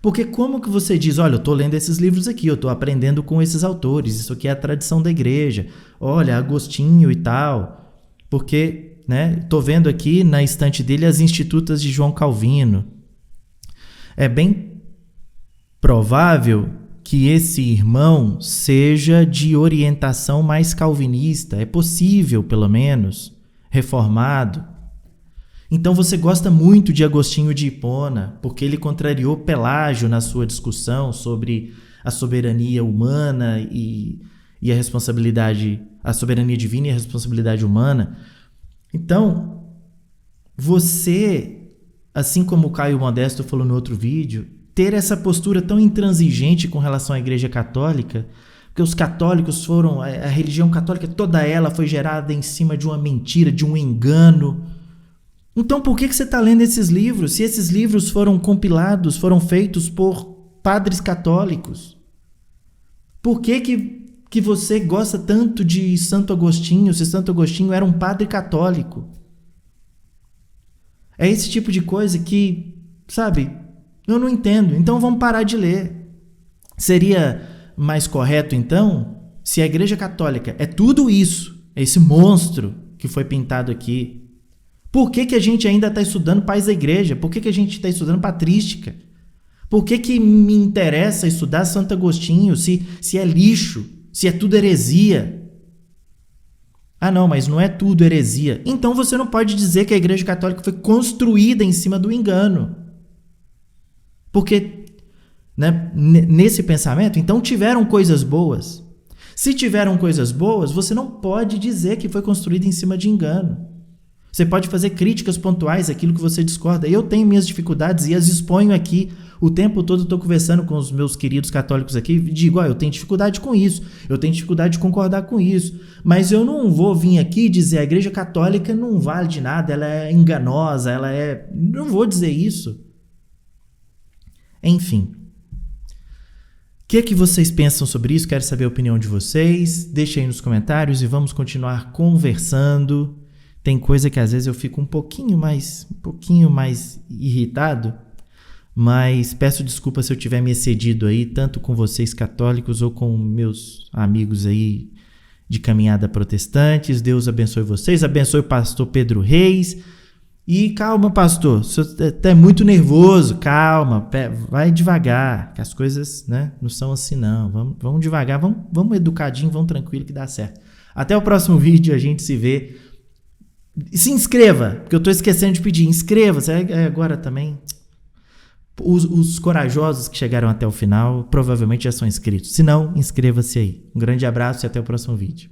Porque como que você diz, olha, eu estou lendo esses livros aqui, eu estou aprendendo com esses autores, isso aqui é a tradição da igreja, olha, Agostinho e tal, porque, né, estou vendo aqui na estante dele as Institutas de João Calvino. É bem provável que esse irmão seja de orientação mais calvinista, é possível, pelo menos, reformado. Então você gosta muito de Agostinho de Hipona, porque ele contrariou Pelágio na sua discussão sobre a soberania humana e a responsabilidade, a soberania divina e a responsabilidade humana. Então, você, assim como o Caio Modesto falou no outro vídeo, ter essa postura tão intransigente com relação à Igreja Católica, porque os católicos foram, a religião católica, toda ela foi gerada em cima de uma mentira, de um engano. Então por que você está lendo esses livros? Se esses livros foram compilados, foram feitos por padres católicos, por que você gosta tanto de Santo Agostinho, se Santo Agostinho era um padre católico? É esse tipo de coisa que, sabe, eu não entendo. Então vamos parar de ler. Seria mais correto, então, se a Igreja Católica é tudo isso, é esse monstro que foi pintado aqui, por que a gente ainda está estudando pais da igreja? Por que a gente está estudando patrística? Por que me interessa estudar Santo Agostinho se é lixo, se é tudo heresia? Ah não, mas não é tudo heresia. Então você não pode dizer que a Igreja Católica foi construída em cima do engano. Porque, né, nesse pensamento, então tiveram coisas boas. Se tiveram coisas boas, você não pode dizer que foi construída em cima de engano. Você pode fazer críticas pontuais àquilo que você discorda. Eu tenho minhas dificuldades e as exponho aqui. O tempo todo eu estou conversando com os meus queridos católicos aqui e digo, eu tenho dificuldade com isso, eu tenho dificuldade de concordar com isso, mas eu não vou vir aqui dizer a Igreja Católica não vale de nada, ela é enganosa, não vou dizer isso. Enfim. O que vocês pensam sobre isso? Quero saber a opinião de vocês. Deixem aí nos comentários e vamos continuar conversando. Tem coisa que às vezes eu fico um pouquinho mais irritado, mas peço desculpa se eu tiver me excedido aí, tanto com vocês católicos ou com meus amigos aí de caminhada protestantes. Deus abençoe vocês, abençoe o pastor Pedro Reis. E calma, pastor, você é muito nervoso, calma, vai devagar, que as coisas, né, não são assim não. Vamos devagar, vamos educadinho, vamos tranquilo que dá certo. Até o próximo vídeo, a gente se vê. Se inscreva, porque eu tô esquecendo de pedir, inscreva-se, agora também. Os corajosos que chegaram até o final provavelmente já são inscritos. Se não, inscreva-se aí. Um grande abraço e até o próximo vídeo.